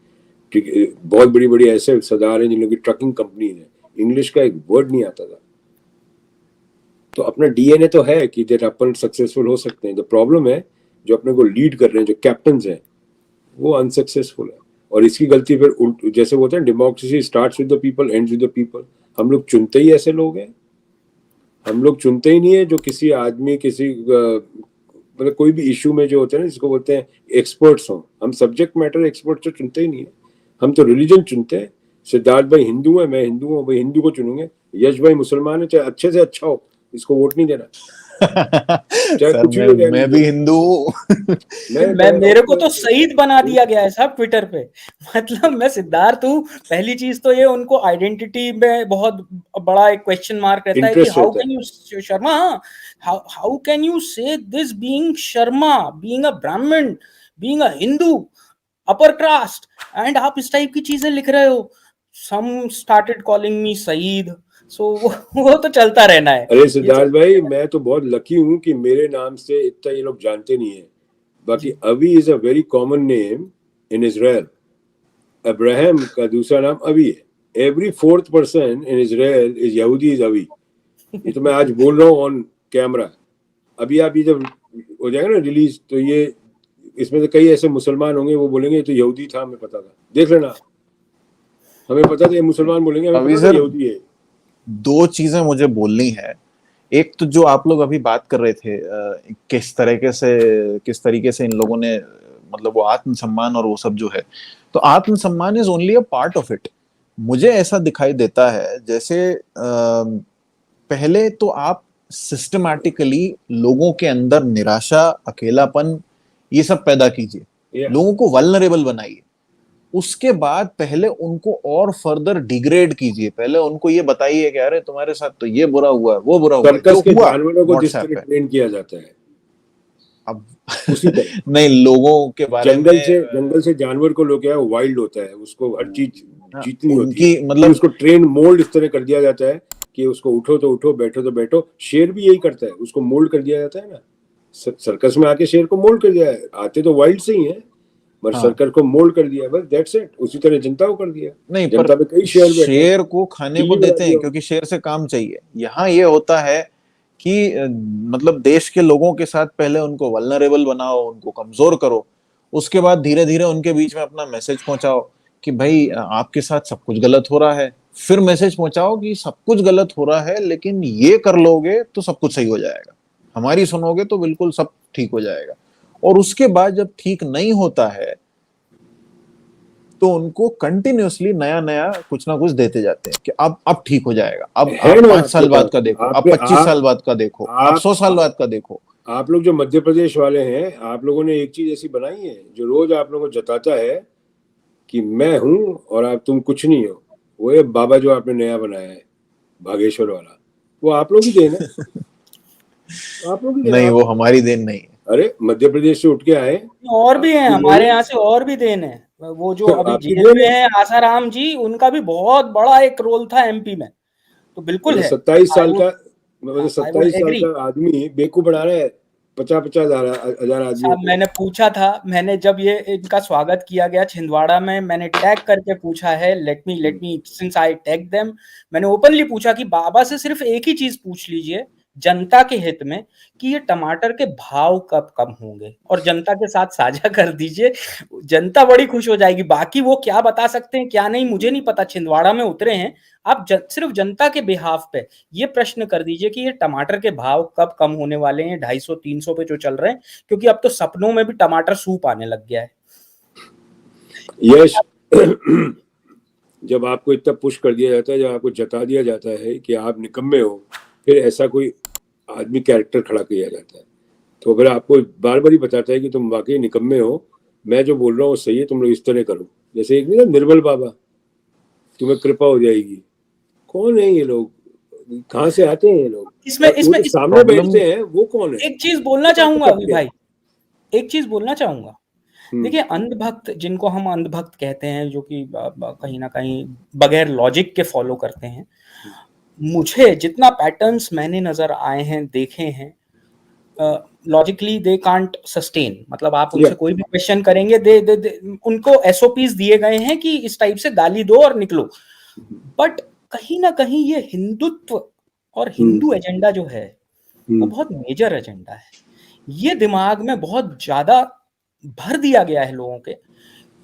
Speaker 1: ठीक है, बहुत बड़ी बड़ी ऐसे सरदार हैं जिन लोगों की ट्रकिंग कंपनी है, इंग्लिश का एक वर्ड नहीं आता था। तो अपना डीएनए तो है कि देर अपन सक्सेसफुल हो सकते हैं। द प्रॉब्लम है जो अपने को लीड कर रहे हैं, जो कैप्टन हैं, वो अनसक्सेसफुल है। और इसकी गलती फिर जैसे बोलते हैं democracy starts with the people ends with the people. हम लोग चुनते ही ऐसे लोग हैं। हम लोग चुनते ही नहीं है जो किसी आदमी, किसी मतलब कोई भी इशू में जो होते हैं ना, जिसको बोलते हैं एक्सपर्ट्स हो, हम सब्जेक्ट मैटर एक्सपर्ट तो चुनते ही नहीं है। हम तो रिलीजन चुनते हैं। सिद्धार्थ भाई हिंदू है, मैं हिंदू हूँ, भाई हिंदू को चुनूंगे। यश भाई मुसलमान है, चाहे अच्छे से अच्छा हो, इसको वोट नहीं देना। चाहे
Speaker 2: सर
Speaker 1: कुछ भी हो जाए
Speaker 2: मैं भी हिंदू हूँ।
Speaker 3: मेरे को तो शहीद बना दिया गया है साहब ट्विटर पे। मतलब मैं सिद्धार्थ हूँ, पहली चीज तो ये उनको आइडेंटिटी में बहुत बड़ा एक क्वेश्चन मार्क रहता है कि
Speaker 1: इंटरेस्ट
Speaker 3: हाउ
Speaker 1: रहता
Speaker 3: can you Sharma, how can you say this being Sharma, being a Brahmin, being a Hindu, upper caste, and आप इस टाइप की चीजें लिख रहे हो। Some started calling me Saeed, so वो तो चलता रहना है।
Speaker 1: अरे
Speaker 3: ये
Speaker 1: सिद्धार्थ भाई, मैं तो बहुत लकी हूँ कि मेरे नाम से इतना ये लोग जानते नहीं है। बाकी
Speaker 3: जी।
Speaker 1: अवी is a very common name in Israel. Abraham का दूसरा नाम अवी है। Every fourth person in Israel is यहूदी इज अवी। ये तो मैं आज बोल रहा हूँ ऑन कैमरा। अभी आप ये जब हो जाएगा ना रिलीज, तो ये इसमें से कई ऐसे मुसलमान होंगे, वो बोलेंगे ये तो यहूदी था, हमें पता था। देख लेना, हमें पता था। ये मुसलमान बोलेंगे हमें
Speaker 2: अभी
Speaker 1: पता था
Speaker 2: सर
Speaker 1: यहूदी है।
Speaker 2: दो चीजें मुझे बोलनी है। एक तो जो आप लोग अभी बात कर रहे थे, किस तरीके से इन लोगों ने मतलब वो आत्मसम्मान और वो सब जो है, तो आत्मसम्मान is only a part of it. मुझे ऐसा दिखाई देता है जैसे पहले तो आप सिस्टमैटिकली लोगों के अंदर निराशा, अकेलापन, ये सब पैदा कीजिए,
Speaker 1: Yeah.
Speaker 2: लोगों को वल्नरेबल बनाइए। उसके बाद पहले उनको और फर्दर डिग्रेड कीजिए। पहले उनको ये बताइए कि अरे तुम्हारे साथ तो ये बुरा हुआ है, वो बुरा हुआ है, जो
Speaker 1: सर्कस के
Speaker 2: हुआ
Speaker 1: जानवरों को जिस
Speaker 2: व्हाट्सएप
Speaker 1: तरह
Speaker 2: पे।
Speaker 1: ट्रेन किया जाता है,
Speaker 2: अब
Speaker 1: उसी तरह
Speaker 2: नहीं, लोगों के बारे में
Speaker 1: जंगल से जानवर को लोग क्या है, वाइल्ड होता है, उसको हर चीज जीतनी होती है।
Speaker 2: उनकी
Speaker 1: फिर
Speaker 2: मतलब
Speaker 1: उसको ट्रेन मोल्ड इस तरह कर दिया जाता है कि उसको उठो तो उठो, बैठो तो बैठो। शेर भी यही करता है, उसको मोल्ड कर दिया जाता है ना। सर्कस में आके शेर को मोल्ड कर दिया है। आते तो वाइल्ड से ही है, पर
Speaker 2: हाँ,
Speaker 1: सर्कस को मोल्ड कर दिया, बस दैट्स इट। उसी तरह जनता को कर दिया।
Speaker 2: नहीं पर
Speaker 1: जनता में कई शेर बैठे हैं,
Speaker 2: शेर को खाने को
Speaker 1: बिल्ली बना
Speaker 2: देते
Speaker 1: दिया
Speaker 2: हैं
Speaker 1: उनको।
Speaker 2: क्योंकि शेर से काम चाहिए। यहाँ ये होता है कि मतलब देश के लोगों के साथ पहले उनको वल्नरेबल बनाओ, उनको कमजोर करो, उसके बाद धीरे धीरे उनके बीच में अपना मैसेज पहुंचाओ कि भाई आपके साथ सब कुछ गलत हो रहा है। फिर मैसेज पहुंचाओ कि सब कुछ गलत हो रहा है, लेकिन ये कर लोगे तो सब कुछ सही हो जाएगा, हमारी सुनोगे तो बिल्कुल सब ठीक हो जाएगा। और उसके बाद जब ठीक नहीं होता है तो उनको कंटिन्यूअसली नया नया कुछ ना कुछ देते जाते हैं कि अब ठीक हो जाएगा, अब
Speaker 1: है
Speaker 2: आप
Speaker 1: ना
Speaker 2: 5 साल
Speaker 1: आपके
Speaker 2: बाद
Speaker 1: पास?
Speaker 2: का देखो, आप
Speaker 1: आपके
Speaker 2: 25 साल बाद का देखो, आप 100 साल बाद का देखो।
Speaker 1: आप लोग जो मध्य प्रदेश वाले हैं, आप लोगों ने एक चीज ऐसी बनाई है जो रोज आप लोगों को जताता है कि मैं हूं और आप तुम कुछ नहीं हो। वो ये बाबा जो आपने नया बनाया है, बागेश्वर वाला, वो आप लोग ही देन है। आप लोग ही देन,
Speaker 2: नहीं,
Speaker 1: आप
Speaker 2: वो हमारी देन नहीं है।
Speaker 1: अरे मध्य प्रदेश से उठ के आए,
Speaker 3: और भी हैं
Speaker 1: आपकी
Speaker 3: हमारे
Speaker 1: देन
Speaker 3: यहाँ से, और भी देन है। वो जो
Speaker 1: है।
Speaker 3: अभी
Speaker 1: आपकी
Speaker 3: जेल
Speaker 1: देन
Speaker 3: में
Speaker 1: है।
Speaker 3: है आसाराम जी, उनका भी बहुत बड़ा एक रोल था एमपी में, तो बिल्कुल
Speaker 1: मतलब
Speaker 3: है।
Speaker 1: 27
Speaker 3: आई
Speaker 1: साल
Speaker 3: वुड
Speaker 1: का, मतलब
Speaker 3: आई वुड
Speaker 1: 27 साल
Speaker 3: एग्री।
Speaker 1: का आदमी बेवकूफ बना रहा है 50-50 हजार आदमियों
Speaker 3: साहब
Speaker 1: को।
Speaker 3: मैंने पूछा था, मैंने जब ये इनका स्वागत किया गया छिंदवाड़ा में, मैंने टैग करके पूछा है, let me since I tag them, मैंने ओपनली पूछा कि बाबा से सिर्फ एक ही चीज पूछ लीजिए जनता के हित में, कि ये टमाटर के भाव कब कम होंगे, और जनता के साथ साझा कर दीजिए, जनता बड़ी खुश हो जाएगी। बाकी वो क्या बता सकते हैं क्या नहीं मुझे नहीं पता, छिंदवाड़ा में उतरे हैं आप, सिर्फ जनता के बिहाफ पे ये प्रश्न कर दीजिए कि ये टमाटर के भाव कब कम होने वाले हैं, 250-300 पे जो चल रहे हैं, क्योंकि अब तो सपनों में भी टमाटर सूप आने लग गया है।
Speaker 1: यश, जब आपको इतना पुश कर दिया जाता है, जब आपको जता दिया जाता है कि आप निकम्मे हो, फिर ऐसा कोई आदमी कैरेक्टर खड़ा किया जाता है, तो अगर आपको बार बार ही बताता है कि तुम वाकई निकम्मे हो, मैं जो बोल रहा हूँ वो सही है, तुम लोग इस तरह करो। जैसे एक नहीं था निर्बल बाबा, तुम्हें कृपा हो जाएगी। कौन है ये लोग, कहाँ से आते हैं ये लोग,
Speaker 3: इसमें
Speaker 1: और वो
Speaker 3: इसमें
Speaker 1: जो
Speaker 3: इस
Speaker 1: सामने
Speaker 2: प्रॉब्लम
Speaker 1: बैठते हैं वो कौन है?
Speaker 3: एक चीज बोलना
Speaker 1: वो आपको
Speaker 3: चाहूंगा
Speaker 1: क्या
Speaker 3: अभी
Speaker 1: किया?
Speaker 3: भाई, एक चीज बोलना चाहूंगा। देखिए अंधभक्त, जिनको हम अंधभक्त कहते हैं, जो कि कहीं ना कहीं बगैर लॉजिक के फॉलो करते हैं, मुझे जितना पैटर्न्स मैंने नजर आए हैं, देखे हैं, लॉजिकली दे कांट सस्टेन। मतलब आप
Speaker 1: या
Speaker 3: उनसे कोई भी क्वेश्चन करेंगे, दे उनको एसओपीज दिए गए हैं कि इस टाइप से गाली दो और निकलो। बट कहीं ना कहीं ये हिंदुत्व और हिंदू एजेंडा जो है वो बहुत मेजर एजेंडा है। ये दिमाग में बहुत ज्यादा भर दिया गया है लोगों के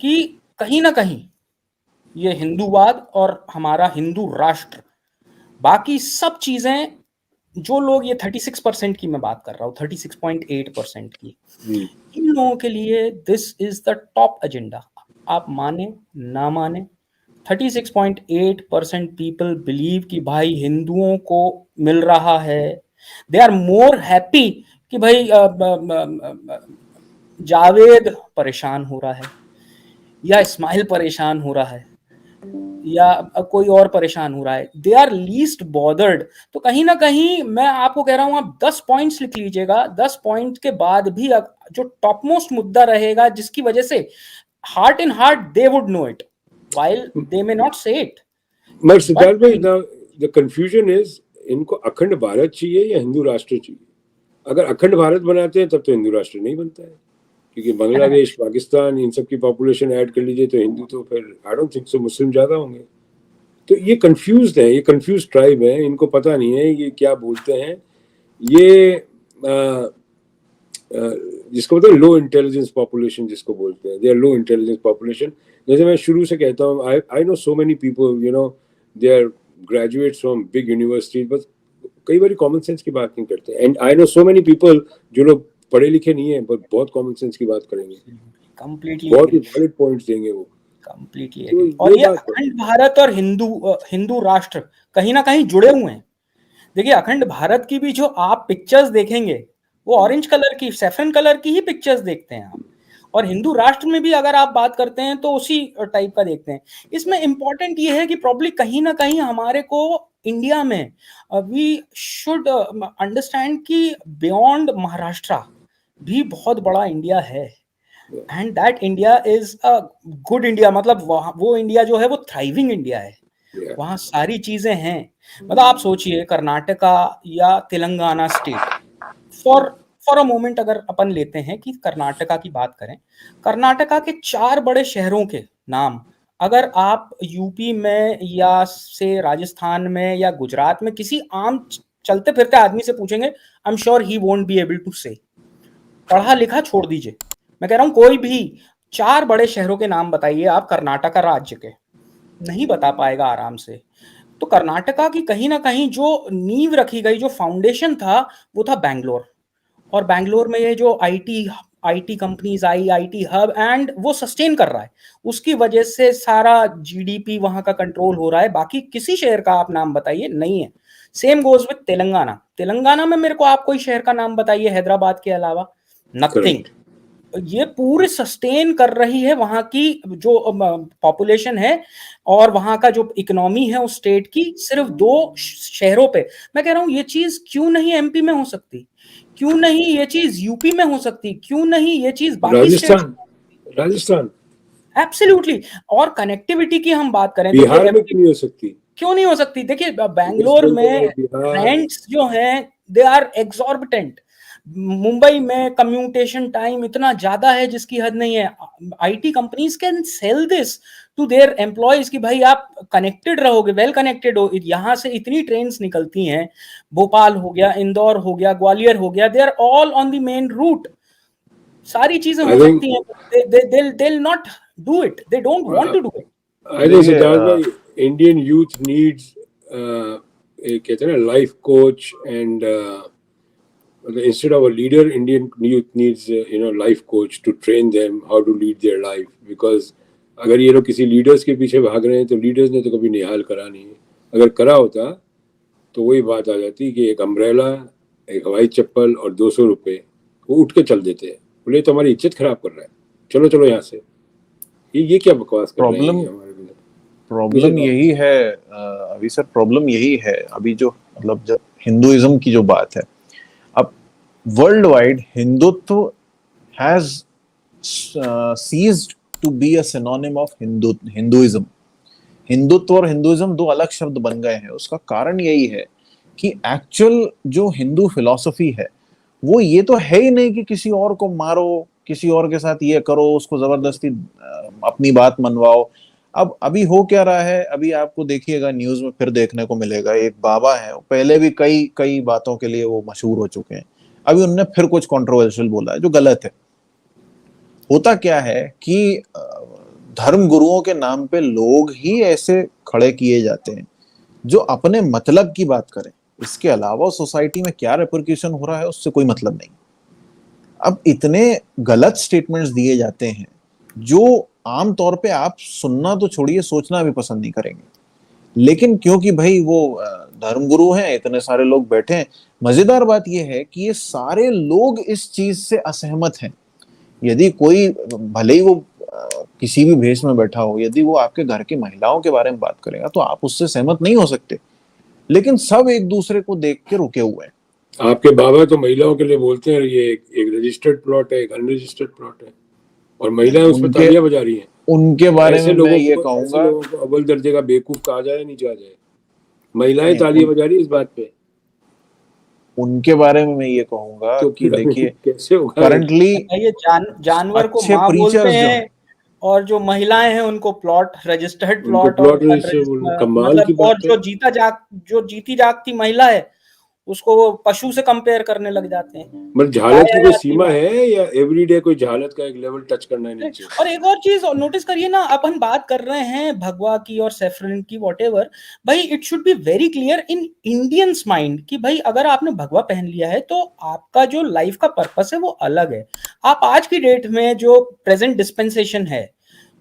Speaker 3: कि कहीं ना कहीं ये हिंदूवाद और हमारा हिंदू राष्ट्र, बाकी सब चीजें, जो लोग ये 36% की मैं बात कर रहा हूँ, 36.8% की, इन लोगों के लिए this is the top agenda. आप माने ना माने, 36.8% पीपल बिलीव कि भाई हिंदुओं को मिल रहा है दे आर मोर हैप्पी कि भाई जावेद परेशान हो रहा है या इस्माइल परेशान हो रहा है या कोई और परेशान हो रहा है, दे आर लीस्ट बॉदर्ड। तो कहीं ना कहीं मैं आपको कह रहा हूं, आप 10 पॉइंट्स लिख लीजिएगा, 10 पॉइंट के बाद भी जो टॉप मोस्ट मुद्दा रहेगा जिसकी वजह से heart in heart they would know it while they may not से इट।
Speaker 1: मगर सिद्धार्थ भाई, द कंफ्यूजन इज, इनको अखंड भारत चाहिए या हिंदू राष्ट्र चाहिए? अगर अखंड भारत बनाते हैं तब तो हिंदू राष्ट्र नहीं बनता है, क्योंकि बांग्लादेश, पाकिस्तान, इन सब की पॉपुलेशन ऐड कर लीजिए तो हिंदू तो फिर आई डोंट थिंक सो मुस्लिम ज्यादा होंगे। तो ये कंफ्यूज्ड है, ये कंफ्यूज ट्राइब है, इनको पता नहीं है ये क्या बोलते हैं। ये जिसको बोलते हैं लो इंटेलिजेंस पॉपुलेशन, जिसको बोलते हैं, they are low intelligence population. जैसे मैं शुरू से कहता हूँ, I know so many people, you know, they are graduates from big universities, बस कई बार कॉमन सेंस की बात नहीं करते। And I know so many people जो लोग पढ़े लिखे नहीं है बट बहुत कॉमन सेंस की बात करेंगे,
Speaker 3: कंप्लीटली
Speaker 1: बहुत ही वैलिड पॉइंट्स देंगे वो।
Speaker 3: कंप्लीटली
Speaker 1: तो
Speaker 3: और
Speaker 1: ये
Speaker 3: ये
Speaker 1: बात है।
Speaker 3: अखंड भारत और हिंदू राष्ट्र कहीं ना कहीं जुड़े हुए हैं। देखिए, अखंड भारत की भी जो आप पिक्चर्स देखेंगे वो ऑरेंज कलर की, सैफरन कलर की ही पिक्चर्स देखते हैं आप, और हिंदू राष्ट्र में भी अगर आप बात करते हैं तो उसी टाइप का देखते हैं। इसमें इंपॉर्टेंट ये है कि प्रॉब्ली कहीं ना कहीं हमारे को इंडिया में वी शुड अंडरस्टैंड कि बियॉन्ड महाराष्ट्र भी बहुत बड़ा इंडिया है, and that India is a good India. मतलब वो इंडिया जो है वो थ्राइविंग इंडिया है, वहाँ सारी चीजें हैं। मतलब आप सोचिए, कर्नाटका या Telangana state, for a moment अगर अपन लेते हैं कि कर्नाटका की बात करें, कर्नाटका के 4 बड़े शहरों के नाम अगर आप यूपी में या से राजस्थान में या गुजरात में किसी आम चलते फिरते आदमी से पूछेंगे, I am sure he won't be able to say. पढ़ा लिखा छोड़ दीजिए, मैं कह रहा हूं कोई भी 4 बड़े शहरों के नाम बताइए आप कर्नाटका राज्य के, नहीं बता पाएगा आराम से। तो कर्नाटका की कहीं ना कहीं जो नींव रखी गई, जो फाउंडेशन था, वो था बैंगलोर। और बैंगलोर में ये जो IT companies I, IT hub, and वो सस्टेन कर रहा है, उसकी वजह से सारा जीडीपी वहां का कंट्रोल हो रहा है। बाकी किसी शहर का आप नाम बताइए, नहीं है। Same goes with Telangana. Telangana में मेरे को आप कोई शहर का नाम बताइए हैदराबाद के अलावा, नथिंग। ये पूरे सस्टेन कर रही है वहां की जो पॉपुलेशन है और वहां का जो इकोनॉमी है उस स्टेट की, सिर्फ 2 शहरों पे। मैं कह रहा हूं ये चीज क्यों नहीं एमपी में हो सकती, क्यों नहीं ये चीज यूपी में हो सकती, क्यों नहीं ये चीज बाकी स्टेट?
Speaker 1: राजस्थान
Speaker 3: एब्सोल्युटली। और कनेक्टिविटी की हम बात करें,
Speaker 1: बिहार में क्यों नहीं हो सकती?
Speaker 3: क्यों नहीं हो सकती? देखिए, बैंगलोर में रेंट्स जो हैं दे आर एग्जॉर्बिटेंट। मुंबई में कम्यूटेशन टाइम इतना ज्यादा है जिसकी हद नहीं है। IT companies can sell this to their employees कि भाई आप कनेक्टेड रहोगे, वेल कनेक्टेड हो। यहाँ से इतनी ट्रेन्स निकलती हैं, भोपाल हो गया, इंदौर हो गया, ग्वालियर हो गया, they are all on the main route. सारी चीजें हो सकती हैं, they'll not do it, they don't want to do it.
Speaker 1: I think Siddharth भाई, इंडियन यूथ नीड्स कहते हैं ना life coach, and instead of a leader, Indian youth needs life coach to train them how to lead their life, because अगर ये लोग किसी leaders के पीछे भाग रहे हैं तो लीडर्स ने तो कभी निहाल करा नहीं है। अगर करा होता तो वही बात आ जाती कि एक अम्ब्रेला, एक हवाई चप्पल और 200 रुपए, वो उठ के चल देते हैं, बोले तो हमारी इज्जत खराब कर रहा है, चलो चलो यहाँ से। ये क्या बकवास कर रहे हैं हमारे लिए?
Speaker 2: प्रॉब्लम यही है अभी सर, प्रॉब्लम यही है अभी जो, मतलब जब हिंदुइज्म की जो बात है, अब world wide Hindutva has ceased to be a synonym of Hinduism. Hindutva और हिंदुइज्म 2 अलग शब्द बन गए हैं। उसका कारण यही है कि एक्चुअल जो हिंदू फिलॉसफी है वो ये तो है ही नहीं कि किसी और को मारो, किसी और के साथ ये करो, उसको जबरदस्ती अपनी बात मनवाओ। अब अभी हो क्या रहा है, अभी आपको देखिएगा न्यूज में फिर देखने को मिलेगा, एक बाबा है, पहले भी कई बातों के लिए वो मशहूर हो चुके हैं, अभी उनने फिर कुछ कंट्रोवर्शियल बोला है जो गलत है। होता क्या है कि धर्म गुरुओं के नाम पे लोग ही ऐसे खड़े किए जाते हैं जो अपने मतलब की बात करें, इसके अलावा सोसाइटी में क्या रिपरक्यूशन हो रहा है उससे कोई मतलब नहीं। अब इतने गलत स्टेटमेंट्स दिए जाते हैं जो आम तौर पे आप सुनना तो छोड़िए, सोचना भी पसंद नहीं करेंगे, लेकिन क्योंकि भाई वो धर्मगुरु हैं, इतने सारे लोग बैठे हैं। मजेदार बात यह है कि ये सारे लोग इस चीज से असहमत हैं। यदि कोई, भले ही वो किसी भी भेष में बैठा हो, यदि वो आपके घर की महिलाओं के बारे में बात करेगा तो आप उससे सहमत नहीं हो सकते, लेकिन सब एक दूसरे को देख के रुके हुए हैं।
Speaker 1: आपके बाबा तो महिलाओं के लिए बोलते हैं ये एक रजिस्टर्ड प्लॉट है, एक अनरजिस्टर्ड प्लॉट है, और महिलाएं उसमें तालियां बजा रही हैं।
Speaker 2: उनके बारे
Speaker 1: ऐसे
Speaker 2: में मैं ये
Speaker 1: ऐसे
Speaker 2: कहूंगा,
Speaker 1: लोगों को अव्वल दर्जे का बेवकूफ कहा जाए नहीं कहा जाए। महिलाएं
Speaker 2: नहीं,
Speaker 1: तालियां बजा रही है इस बात पे।
Speaker 2: उनके बारे में मैं ये कहूंगा
Speaker 1: तो
Speaker 2: कि देखिए
Speaker 1: कैसे होगा
Speaker 2: करंटली
Speaker 3: ये जानवर को
Speaker 2: अच्छे
Speaker 3: माँ बोलते
Speaker 2: प्रीचर्स जो
Speaker 3: हैं
Speaker 2: हैं,
Speaker 3: और जो महिलाएं हैं उनको प्लॉट, रजिस्टर्ड
Speaker 1: उनको
Speaker 3: प्लॉट और
Speaker 1: प्लॉट रजिस्टर बोलना कमाल की
Speaker 3: मतलब, और
Speaker 1: बात है।
Speaker 3: जो जीती जागती महिला है उसको वो पशु से कंपेयर करने लग जाते हैं।
Speaker 1: मतलब झालत की कोई सीमा है या एवरीडे कोई झालत का एक लेवल टच करना है नीचे?
Speaker 3: और एक और चीज नोटिस करिए ना, अपन बात कर रहे हैं भगवा की और सैफरन की, वॉटेवर, भाई it should be very clear in Indians mind कि भाई अगर आपने भगवा पहन लिया है तो आपका जो लाइफ का पर्पस है वो अलग है। आप आज की डेट में जो प्रेजेंट डिस्पेंसेशन है,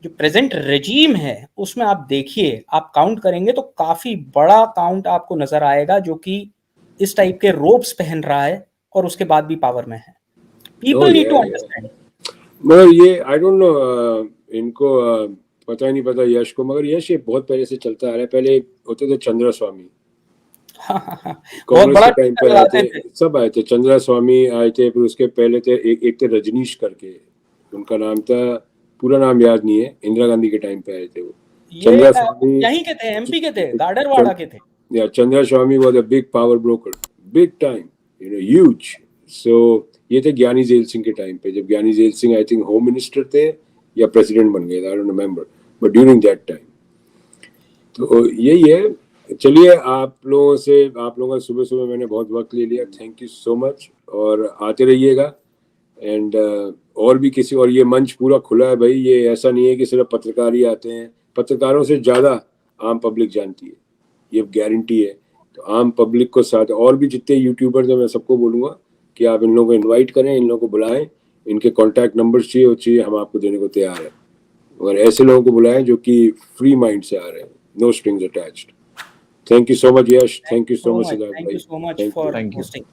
Speaker 3: जो प्रेजेंट रेजीम है, उसमें आप देखिए, आप काउंट करेंगे तो काफी बड़ा काउंट आपको नजर आएगा जो कि इस टाइप के रोब्स पहन रहा है और उसके बाद भी पावर में है। People need to understand.
Speaker 1: मगर ये आई डोंट नो, इनको पता ही नहीं पता यश को, मगर यश ये बहुत पहले से चलता आ रहा है। पहले होते थे चंद्रा स्वामी, कांग्रेस के टाइम पे आए थे, सब आए थे। चंद्रा स्वामी आए थे, फिर उसके पहले थे एक थे रजनीश करके, उनका नाम था, पूरा नाम याद नहीं है, इंदिरा गांधी के टाइम पे आए थे वो। चंद्रा स्वामी
Speaker 3: यहीं के थे, एमपी के थे, गाडरवाड़ा के थे।
Speaker 1: Yeah, Chandra Swami was a big power broker, big time, huge. So ये थे ज्ञानी जेल सिंह के टाइम पे, जब Giani Zail Singh I think home minister थे या प्रेसिडेंट बन गए, I don't remember, but during that time. तो यही है। चलिए, आप लोगों का सुबह सुबह मैंने बहुत वक्त ले लिया, थैंक यू सो मच, और आते रहिएगा। एंड और भी किसी, और ये मंच पूरा खुला है भाई, ये ऐसा नहीं है कि सिर्फ पत्रकार ही आते हैं, पत्रकारों से ज़्यादा आम पब्लिक जानती है, ये गारंटी है। तो आम पब्लिक को साथ, और भी जितने यूट्यूबर्स हैं मैं सबको बोलूँगा कि आप इन लोगों को इनवाइट करें, इन लोगों को बुलाएं, इनके कॉन्टैक्ट नंबर्स चाहिए हम आपको देने को तैयार हैं, और ऐसे लोगों को बुलाएं जो कि फ्री माइंड से आ रहे हैं, no strings attached. Thank you so much Yash, thank you so much Siddharth भाई,
Speaker 3: thank you so much for hosting.